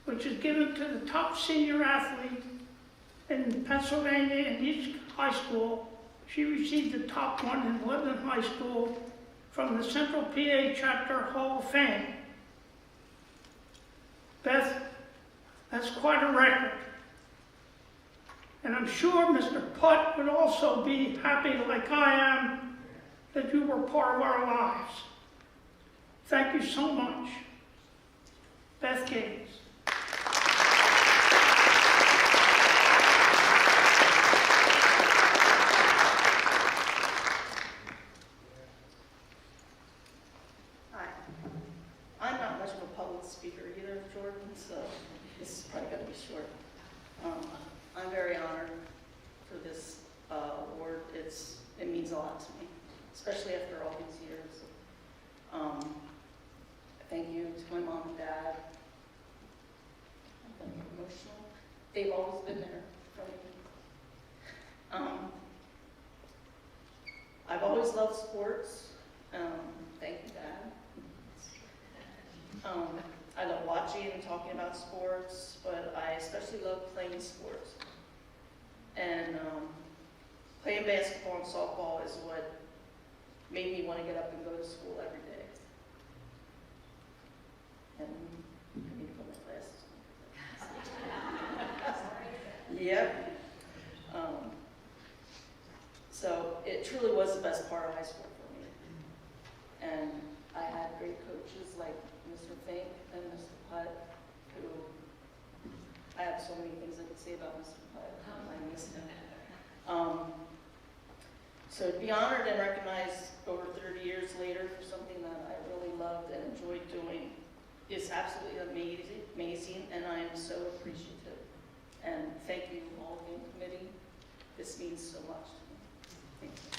which is given to the top senior athlete in Pennsylvania and each high school. She received the top one in Lebanon High School from the Central PA Chapter Hall of Fame. Beth, that's quite a record. And I'm sure Mr. Putt would also be happy, like I am, that you were part of our lives. Thank you so much. Beth Gaines. Hi. I'm not much of a public speaker either, Jordan, so this is probably going to be short. I'm very honored for this award. It means a lot to me, especially after all these years. Thank you to my mom and dad. I'm going to get emotional. They've always been there for me. I've always loved sports. Thank you, Dad. I love watching and talking about sports, but I especially love playing sports. And playing basketball and softball is what made me want to get up and go to school every day. And I need to put my glasses on. Yep. So it truly was the best part of high school for me. And I had great coaches like Mr. Fink and Mr. Putt, who I have so many things I could say about Mr. Putt. I miss him. So to be honored and recognized over 30 years later for something that I really loved and enjoyed doing is absolutely amazing, and I am so appreciative. And thank you, Hall of Fame Committee. This means so much to me. Thank you.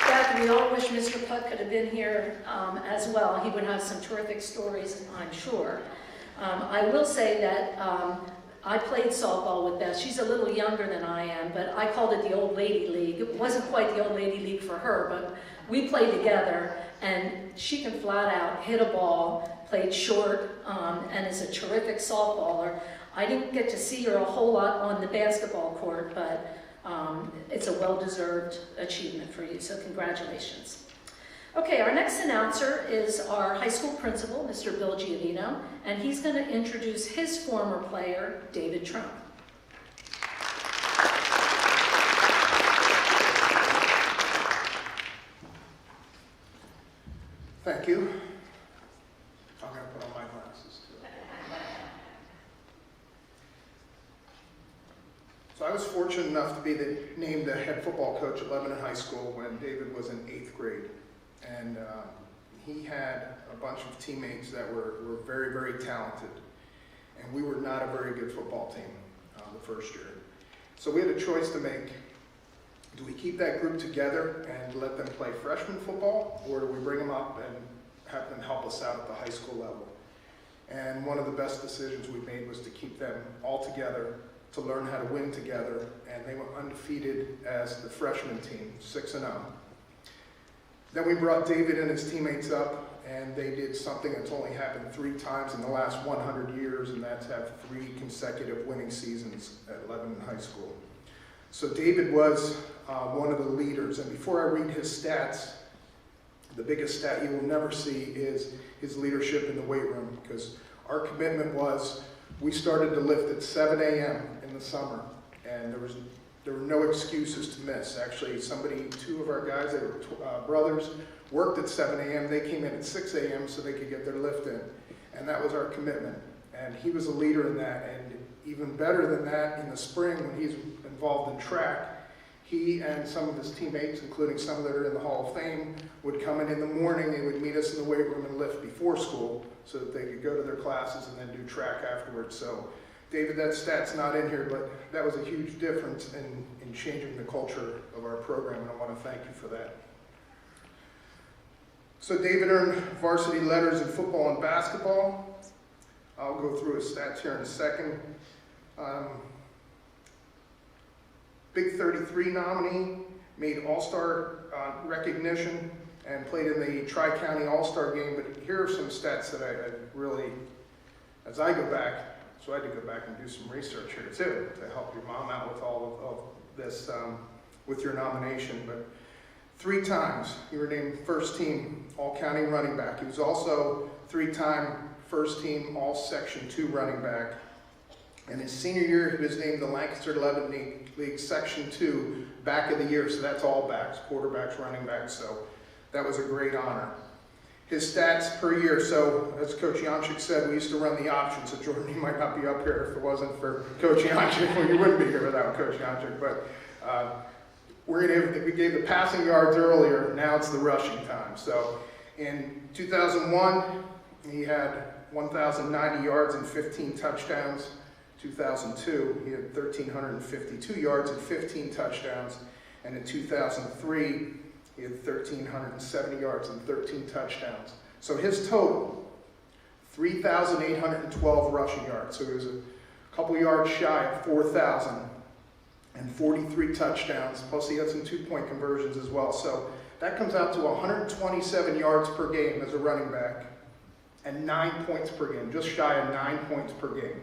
Beth, we all wish Mr. Putt could have been here as well. He would have some terrific stories, I'm sure. I will say that I played softball with Beth. She's a little younger than I am, but I called it the Old Lady League. It wasn't quite the Old Lady League for her, but we played together, and she can flat out hit a ball, played short, and is a terrific softballer. I didn't get to see her a whole lot on the basketball court, but it's a well-deserved achievement for you, so congratulations. Okay, our next announcer is our high school principal, Mr. Bill Giovino, and he's going to introduce his former player, David Trump. Thank you. I'm going to put on my glasses too. So I was fortunate enough to be named the head football coach at Lebanon High School when David was in 8th grade. And he had a bunch of teammates that were very, very talented. And we were not a very good football team the first year. So we had a choice to make. Do we keep that group together and let them play freshman football, or do we bring them up and have them help us out at the high school level? And one of the best decisions we made was to keep them all together, to learn how to win together, and they were undefeated as the freshman team, 6-0. Then we brought David and his teammates up, and they did something that's only happened 3 times in the last 100 years, and that's have 3 consecutive winning seasons at Lebanon High School. So David was one of the leaders, and before I read his stats, the biggest stat you will never see is his leadership in the weight room, because our commitment was we started to lift at 7 a.m. in the summer, and there were no excuses to miss. Actually, 2 of our guys, they were brothers, worked at 7 a.m. They came in at 6 a.m. so they could get their lift in, and that was our commitment. And he was a leader in that, and even better than that, in the spring when he's involved in track, he and some of his teammates, including some that are in the Hall of Fame, would come in the morning, they would meet us in the weight room and lift before school so that they could go to their classes and then do track afterwards. So, David, that stat's not in here, but that was a huge difference in changing the culture of our program, and I want to thank you for that. So David earned varsity letters in football and basketball. I'll go through his stats here in a second. Big 33 nominee, made All-Star recognition, and played in the Tri-County All-Star game. But here are some stats that I really, as I go back, so I had to go back and do some research here too, to help your mom out with all of this, with your nomination. But 3 times you were named first team All-County running back. He was also 3-time first team All-Section 2 running back. And his senior year, he was named the Lancaster Lebanon League Section 2 Back of the Year. So that's all backs, quarterbacks, running backs. So that was a great honor. His stats per year. So as Coach Janchik said, we used to run the option. So Jordan, you might not be up here if it wasn't for Coach Janchik. Well, you wouldn't be here without Coach Janchik. But we gave the passing yards earlier. Now it's the rushing time. So in 2001, he had 1,090 yards and 15 touchdowns. 2002, he had 1,352 yards and 15 touchdowns. And in 2003, he had 1,370 yards and 13 touchdowns. So his total, 3,812 rushing yards. So he was a couple yards shy of 4,000 and 43 touchdowns. Plus he had some 2-point conversions as well. So that comes out to 127 yards per game as a running back and 9 points per game, just shy of 9 points per game.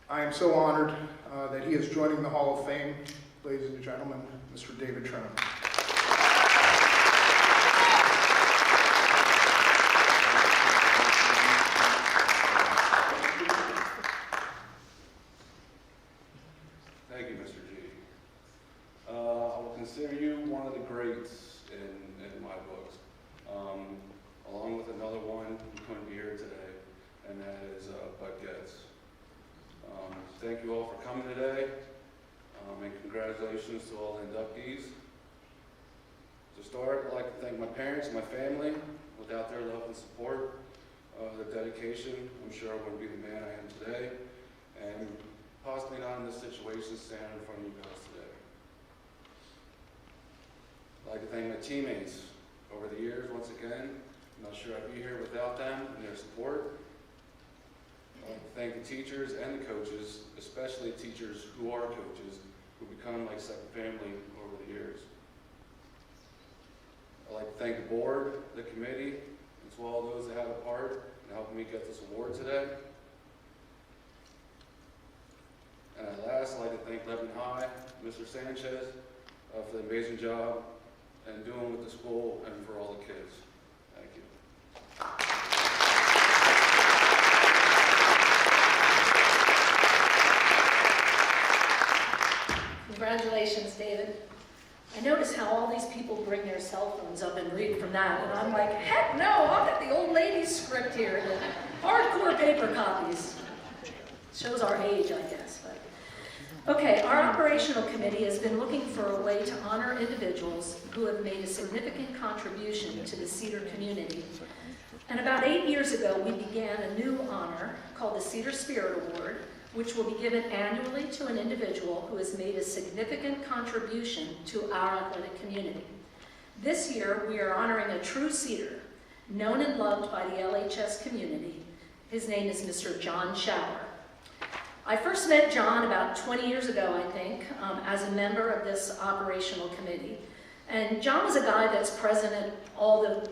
I am so honored that he is joining the Hall of Fame. Ladies and gentlemen, Mr. David Trenum. Thank you, Mr. G. I will consider you one of the greats in my books, along with another one who couldn't be here today, and that is Bud Getz. Thank you all for coming today, and congratulations to all the inductees. To start, I'd like to thank my parents and my family. Without their love and support, their dedication, I'm sure I wouldn't be the man I am today, and possibly not in this situation standing in front of you guys today. I'd like to thank my teammates over the years once again. I'm not sure I'd be here without them and their support. I'd like to thank the teachers and the coaches, especially teachers who are coaches, who become like second family over the years. I'd like to thank the board, the committee, as well as those that have a part in helping me get this award today. And at last, I'd like to thank Lebanon High, Mr. Sanchez, for the amazing job and doing with the school and for all the kids. Thank you. Congratulations, David. I notice how all these people bring their cell phones up and read from that, and I'm like, heck no, I've got the old lady's script here, the hardcore paper copies. Shows our age, I guess. But. Okay, our operational committee has been looking for a way to honor individuals who have made a significant contribution to the Cedar community. And about 8 years ago, we began a new honor called the Cedar Spirit Award, which will be given annually to an individual who has made a significant contribution to our athletic community. This year, we are honoring a true Cedar, known and loved by the LHS community. His name is Mr. John Shower. I first met John about 20 years ago, I think, as a member of this operational committee. And John was a guy that's present at all the,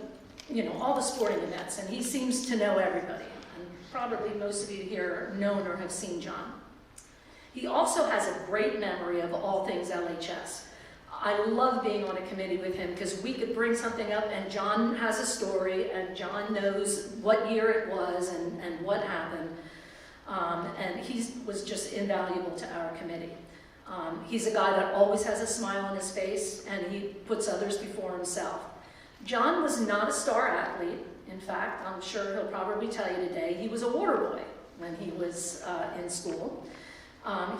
all the sporting events, and he seems to know everybody. And probably most of you here known or have seen John. He also has a great memory of all things LHS. I love being on a committee with him because we could bring something up and John has a story and John knows what year it was and what happened. And he was just invaluable to our committee. He's a guy that always has a smile on his face and he puts others before himself. John was not a star athlete. In fact, I'm sure he'll probably tell you today, he was a water boy when he was in school.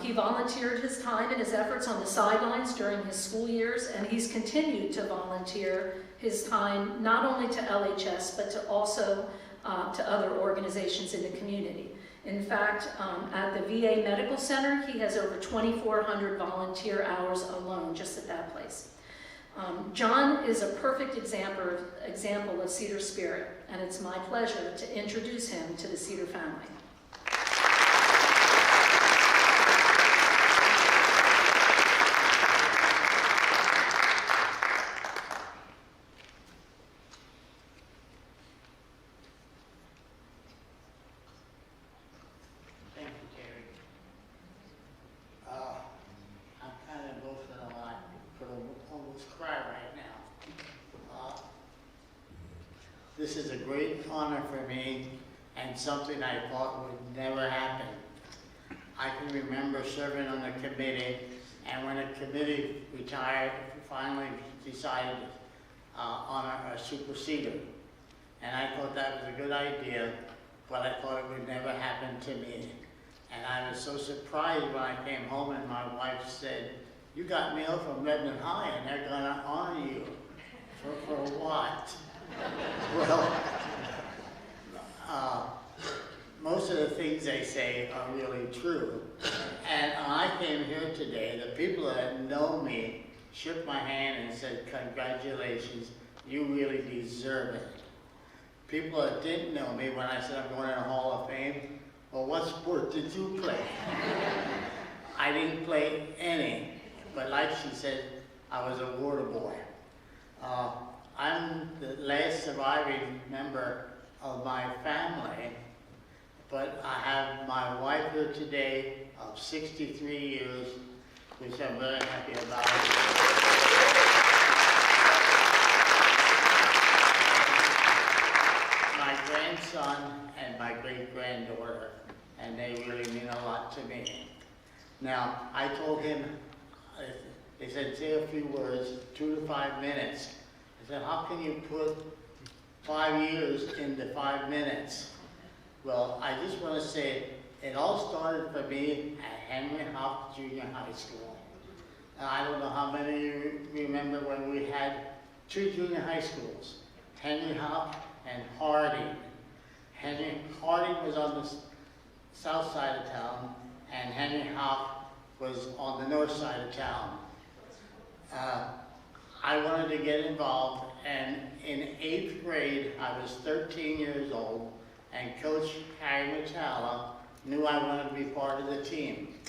He volunteered his time and his efforts on the sidelines during his school years, and he's continued to volunteer his time not only to LHS, but to also to other organizations in the community. In fact, at the VA Medical Center, he has over 2,400 volunteer hours alone just at that place. John is a perfect example of Cedar spirit, and it's my pleasure to introduce him to the Cedar family. This is a great honor for me and something I thought would never happen. I can remember serving on the committee, and when the committee retired, we finally decided on a superseder. And I thought that was a good idea, but I thought it would never happen to me. And I was so surprised when I came home and my wife said, "You got mail from Lebanon High and they're gonna honor you." For what? Well, most of the things they say are really true. And when I came here today, the people that know me shook my hand and said, "Congratulations, you really deserve it." People that didn't know me, when I said I'm going in the Hall of Fame, "Well, what sport did you play?" I didn't play any, but like she said, I was a water boy. I'm the last surviving member of my family, but I have my wife here today of 63 years, which I'm very happy about. My grandson and my great-granddaughter, and they really mean a lot to me. Now, I told him, they said, say a few words, 2 to 5 minutes. I said, how can you put 5 years into 5 minutes? Well, I just want to say, it all started for me at Henry Hof Junior High School. I don't know how many of you remember when we had 2 junior high schools, Henry Hof and Harding. Harding was on the south side of town, and Henry Hof was on the north side of town. I wanted to get involved, and in 8th grade, I was 13 years old, and Coach Harry Matala knew I wanted to be part of the team.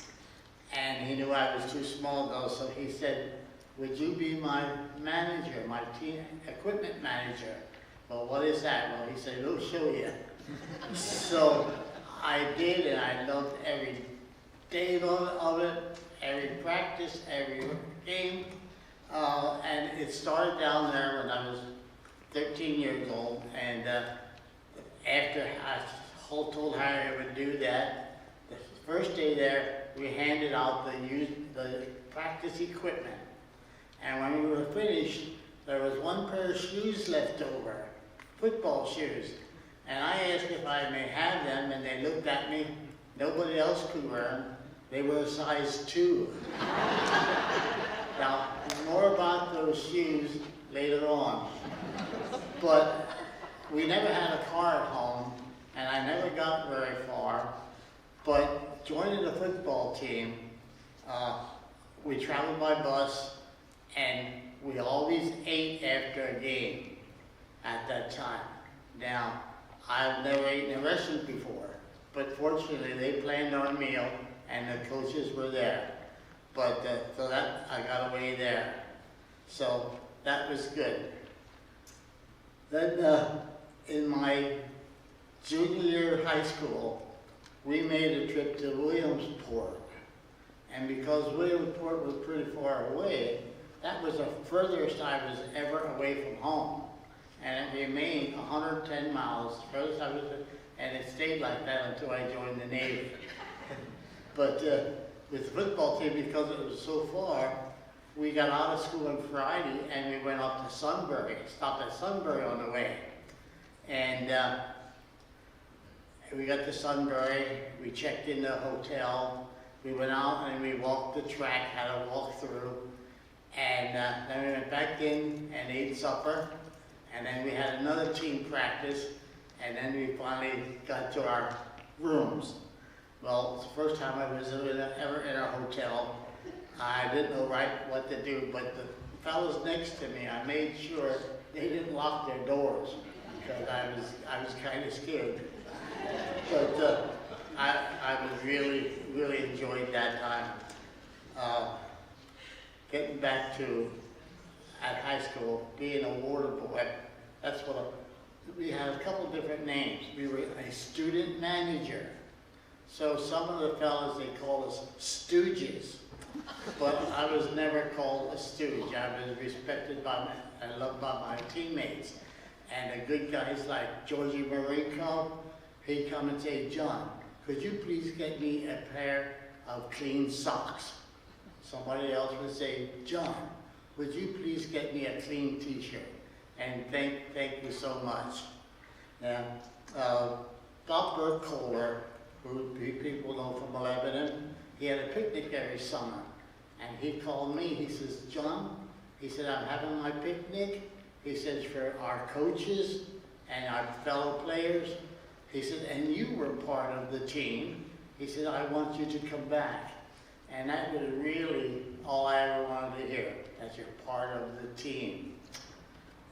And he knew I was too small though, so he said, "Would you be my manager, my team equipment manager?" Well, what is that? Well, he said, "We'll show you." So I did, and I loved every day of it, every practice, every game. And it started down there when I was 13 years old, and after I told Harry I would do that, the first day there, we handed out the practice equipment. And when we were finished, there was one pair of shoes left over, football shoes. And I asked if I may have them, and they looked at me. Nobody else could wear them. They were a size 2. Now, more about those shoes later on. But we never had a car at home, and I never got very far. But joining the football team, we traveled by bus, and we always ate after a game at that time. Now, I've never eaten in a restaurant before, but fortunately they planned our meal, and the coaches were there. But so that I got away there. So that was good. Then in my junior year of high school, we made a trip to Williamsport. And because Williamsport was pretty far away, that was the furthest I was ever away from home. And it remained 110 miles, furthest I was, and it stayed like that until I joined the Navy. But with the football team, because it was so far, we got out of school on Friday and we went up to Sunbury, stopped at Sunbury on the way. And we got to Sunbury, we checked in the hotel, we went out and we walked the track, had a walk through, and then we went back in and ate supper, and then we had another team practice, and then we finally got to our rooms. Well, it's the first time I was ever in a hotel. I didn't know what to do, but the fellows next to me, I made sure they didn't lock their doors, because I was kind of scared. But I was really enjoyed that time. Getting back to at high school, being a water boy, that's what we had a couple different names. We were a student manager. So some of the fellas, they called us stooges, but I was never called a stooge. I was respected and loved by my teammates. And the good guys like Georgie Marinko, he'd come and say, "John, could you please get me a pair of clean socks?" Somebody else would say, "John, would you please get me a clean t-shirt?" And thank you so much. Now, Bob Burke-Kohler, who people know from Lebanon, he had a picnic every summer. And he called me, he says, "John," he said, "I'm having my picnic." He says, "for our coaches and our fellow players." He said, "and you were part of the team." He said, "I want you to come back." And that was really all I ever wanted to hear, that you're part of the team.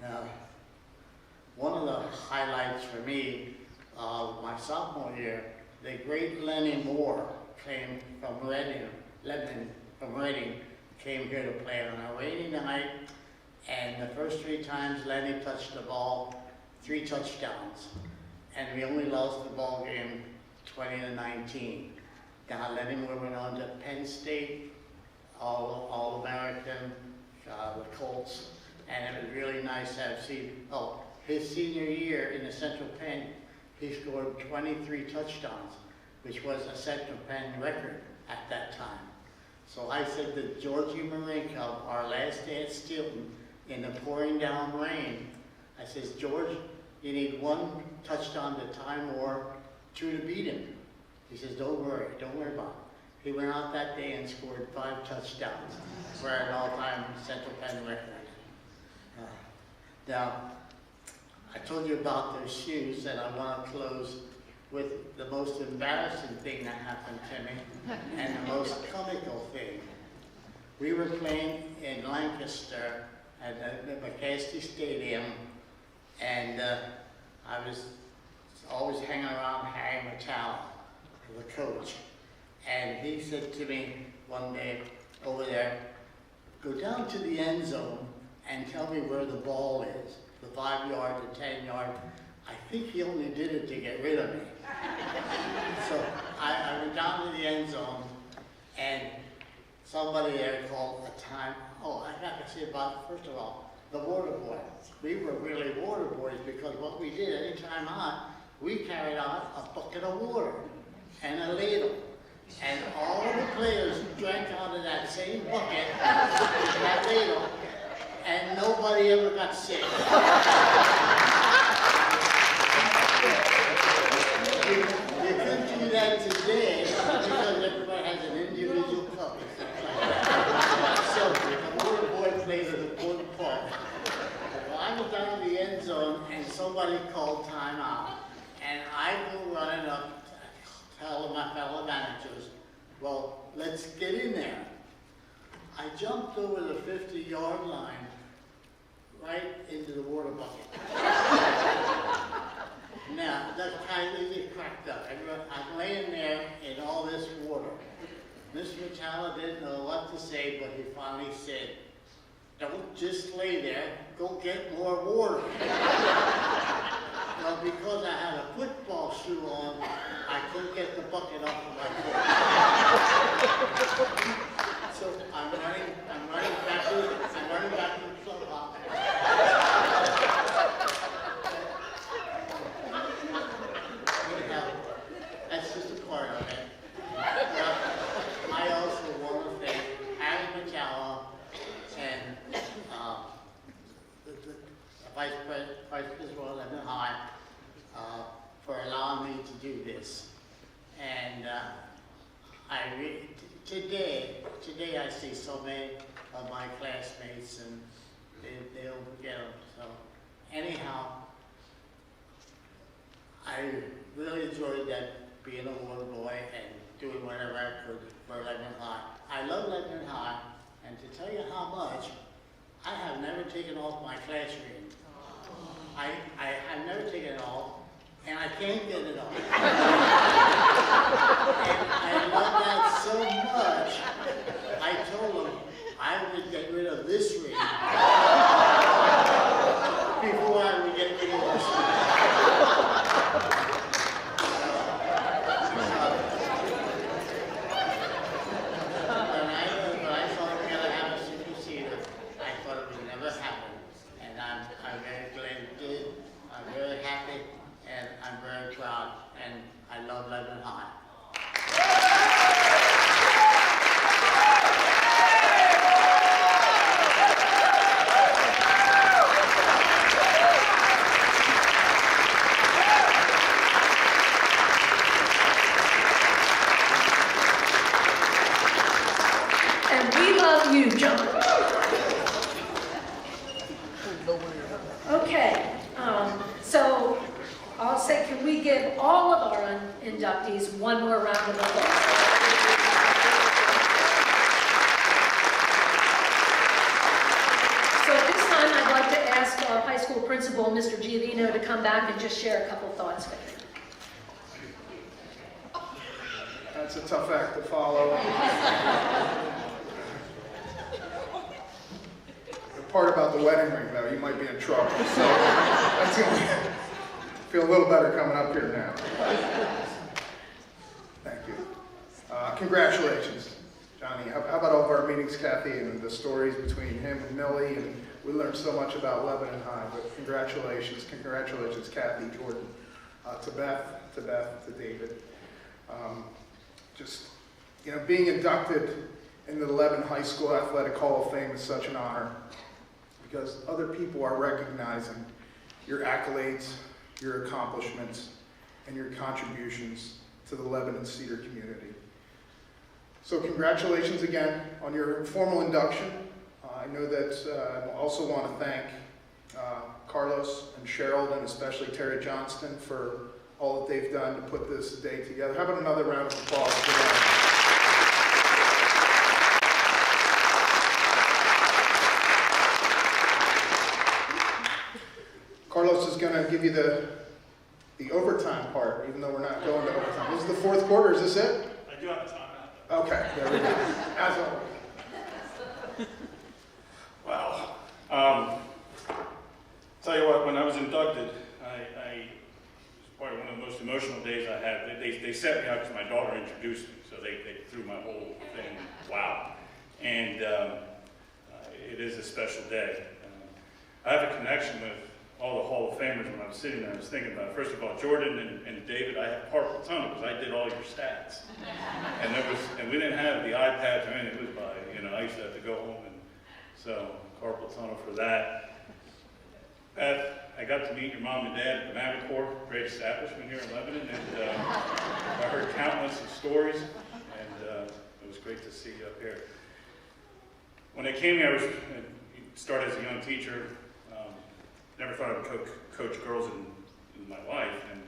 Now, one of the highlights for me, my sophomore year, the great Lenny Moore came from Reading, came here to play on a rainy night, and the first 3 times Lenny touched the ball, 3 touchdowns, and we only lost the ball game 20-19. Now Lenny Moore went on to Penn State, All-American, the Colts, and it was really nice to have seen. Oh, his senior year in the Central Penn, he scored 23 touchdowns, which was a Central Penn record at that time. So I said to Georgie Marinko, our last day at Stilton, in the pouring down rain, I says, "George, you need 1 touchdown to Ty Moore, 2 to beat him." He says, don't worry about it." He went out that day and scored 5 touchdowns for an all-time Central Penn record. Now, I told you about those shoes, and I want to close with the most embarrassing thing that happened to me and the most comical thing. We were playing in Lancaster at the McCasty Stadium, and I was always hanging around Harry Metallo, the coach. And he said to me one day over there, "Go down to the end zone and tell me where the ball is, the 5-yard, the 10-yard. I think he only did it to get rid of me." So I went down to the end zone, and somebody there called a time. Oh, I got to say about, first of all, the water boy. We were really water boys, because what we did any time out, we carried out a bucket of water and a ladle. And all of the players drank out of that same bucket, that ladle, and nobody ever got sick. You couldn't do that today, because everybody has an individual cup. So the water boy plays an important part. Well, I was down in the end zone, and somebody called timeout. And I go running up, tell my fellow managers, "Well, let's get in there." I jumped over the 50-yard line, right into the water bucket. Now, that kind of get cracked up. I'm laying there in all this water. Mr. Metallo didn't know what to say, but he finally said, don't just lay there, go get more water. Well, because I had a football shoe on, I couldn't get the bucket off of my foot. So I'm running back to the clubhouse. Anyhow, that's just a part of it. I also want to thank Harry Matala and the Vice Principal of Lebanon High for allowing me to do this. And today I see so many of my classmates, and they'll forget them. So anyhow, I really enjoyed that, being a water boy and doing whatever I could for Lebanon High. I love Lebanon High, and to tell you how much, I have never taken off my class ring. I have never taken it off, and I can't get it off. And I love that so much, I told them I would get rid of this ring before I would get rid of this ring. When I thought we were going to have a super-seater, I thought it would never happen. And I'm very glad it did. I'm very happy, and I'm very proud, and I love Lebanon High. And we love you, John. Okay, so I'll say, can we give all of our inductees one more round of applause? So at this time, I'd like to ask our high school principal, Mr. Giovino, to come back and just share a couple thoughts with you. That's a tough act to follow. The part about the wedding ring, though, you might be in trouble. So that's the only, feel a little better coming up here now. Thank you. Congratulations, Johnny. How about all of our meetings, Kathy, and the stories between him and Millie? And we learned so much about Lebanon High. But congratulations, Kathy, Jordan, to Beth, to David. Just, you know, being inducted into the Lebanon High School Athletic Hall of Fame is such an honor because other people are recognizing your accolades, your accomplishments, and your contributions to the Lebanon Cedar community. So congratulations again on your formal induction. I know that I also want to thank Carlos and Cheryl, and especially Terry Johnston, for all that they've done to put this day together. How about another round of applause for them? Carlos is going to give you the overtime part, even though we're not going to overtime. This is the fourth quarter. Is this it? I do have a timeout. Okay, there we go. As always. Wow. Tell you what, when I was inducted, it was probably one of the most emotional days I had. They set me out because my daughter introduced me, so they threw my whole thing. Wow. And it is a special day. I have a connection with all the Hall of Famers. When I was sitting there, I was thinking about it. First of all, Jordan and David, I have carpal tunnel because I did all your stats. And we didn't have the iPads or anything. It was by, I used to have to go home, and so carpal tunnel for that. Beth, I got to meet your mom and dad at the Maverick Corps, great establishment here in Lebanon, and I heard countless of stories, and it was great to see you up here. When I came here, I started as a young teacher. Never thought I would coach girls in my life, and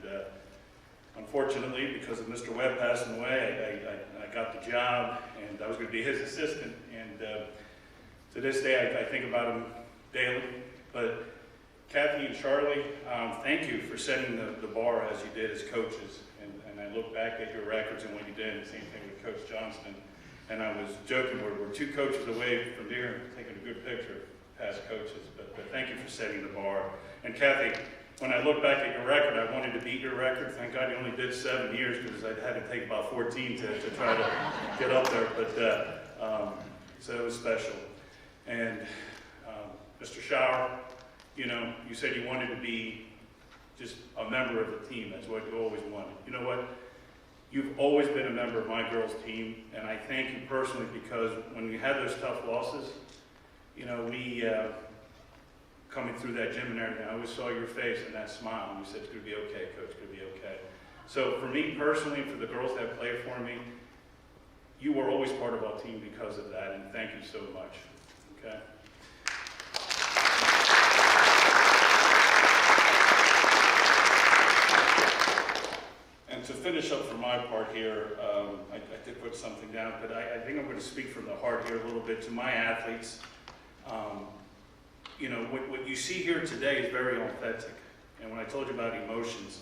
unfortunately, because of Mr. Webb passing away, I got the job, and I was going to be his assistant, and to this day, I think about him daily. But Kathy and Charlie, thank you for setting the bar as you did as coaches, and I look back at your records and what you did, and the same thing with Coach Johnston, and I was joking, we're two coaches away from here taking a good picture past coaches, but thank you for setting the bar. And Kathy, when I look back at your record, I wanted to beat your record. Thank God you only did 7 years, because I had to take about 14 to try to get up there, but so it was special. And Mr. Schauer, you know, you said you wanted to be just a member of the team. That's what you always wanted. You know what? You've always been a member of my girls' team, and I thank you personally, because when we had those tough losses, you know, we, coming through that gym and everything, I always saw your face and that smile, and you said, it's going to be okay, Coach, it's going to be okay. So for me personally, for the girls that play for me, you were always part of our team because of that, and thank you so much, okay? And to finish up for my part here, I did put something down, but I think I'm going to speak from the heart here a little bit to my athletes. You know, what you see here today is very authentic. And when I told you about emotions,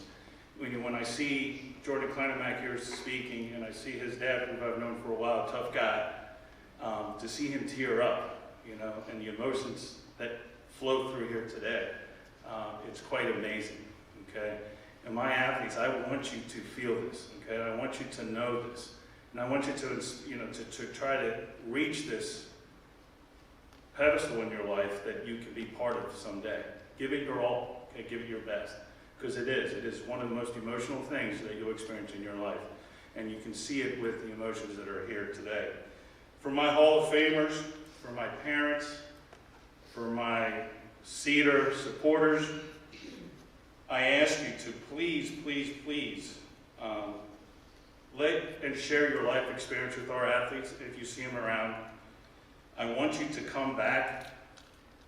when I see Jordan Kleinemak here speaking, and I see his dad, who I've known for a while, a tough guy, to see him tear up, you know, and the emotions that flow through here today, it's quite amazing, okay? And my athletes, I want you to feel this, okay? I want you to know this. And I want you to, you know, to try to reach this pedestal in your life that you can be part of someday. Give it your all, okay? Give it your best. Because it is one of the most emotional things that you'll experience in your life. And you can see it with the emotions that are here today. For my Hall of Famers, for my parents, for my Cedar supporters, I ask you to please, please, please let and share your life experience with our athletes if you see them around. I want you to come back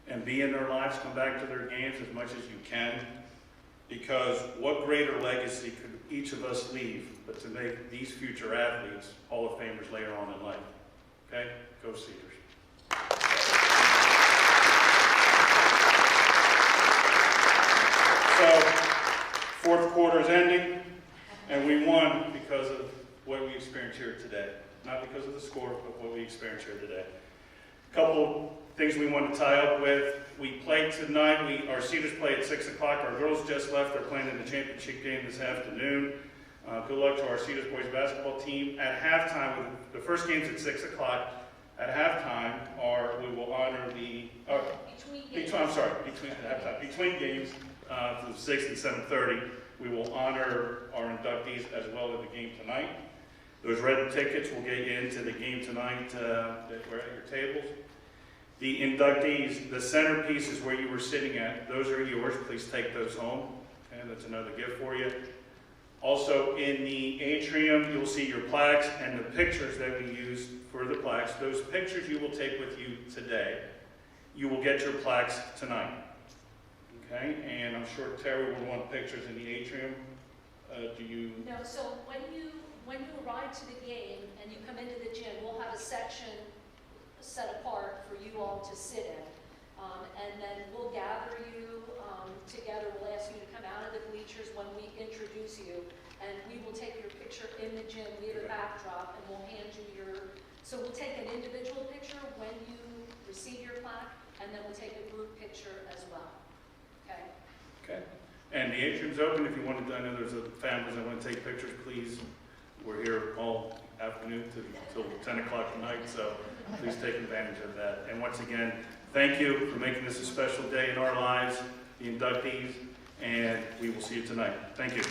and be in their lives, come back to their games as much as you can, because what greater legacy could each of us leave but to make these future athletes Hall of Famers later on in life. Okay? Go Cedars. So, fourth quarter is ending, and we won because of what we experienced here today. Not because of the score, but what we experienced here today. A couple things we want to tie up with. We played tonight. Our Cedars play at 6 o'clock. Our girls just left. They're playing in the championship game this afternoon. Good luck to our Cedars boys basketball team. At halftime, the first game's at 6 o'clock. At halftime, we will honor the between games from 6 and 7:30. We will honor our inductees as well as the game tonight. Those red tickets will get you into the game tonight that were at your tables. The inductees, the centerpieces where you were sitting at, those are yours. Please take those home. Okay, that's another gift for you. Also, in the atrium, you'll see your plaques and the pictures that we used for the plaques. Those pictures you will take with you today. You will get your plaques tonight. Okay, and I'm sure Terry will want pictures in the atrium. Do you? No, so when you arrive to the game and you come into the gym, we'll have a section set apart for you all to sit in. And then we'll gather you together. We'll ask you to come out of the bleachers when we introduce you. And we will take your picture in the gym. We have a backdrop and we'll hand you so we'll take an individual picture when you receive your plaque, and then we'll take a group picture as well. Okay? Okay. And the atrium's open if you want to. I know there's families that want to take pictures, please. We're here all afternoon till 10 o'clock tonight, so please take advantage of that. And once again, thank you for making this a special day in our lives, the inductees, and we will see you tonight. Thank you.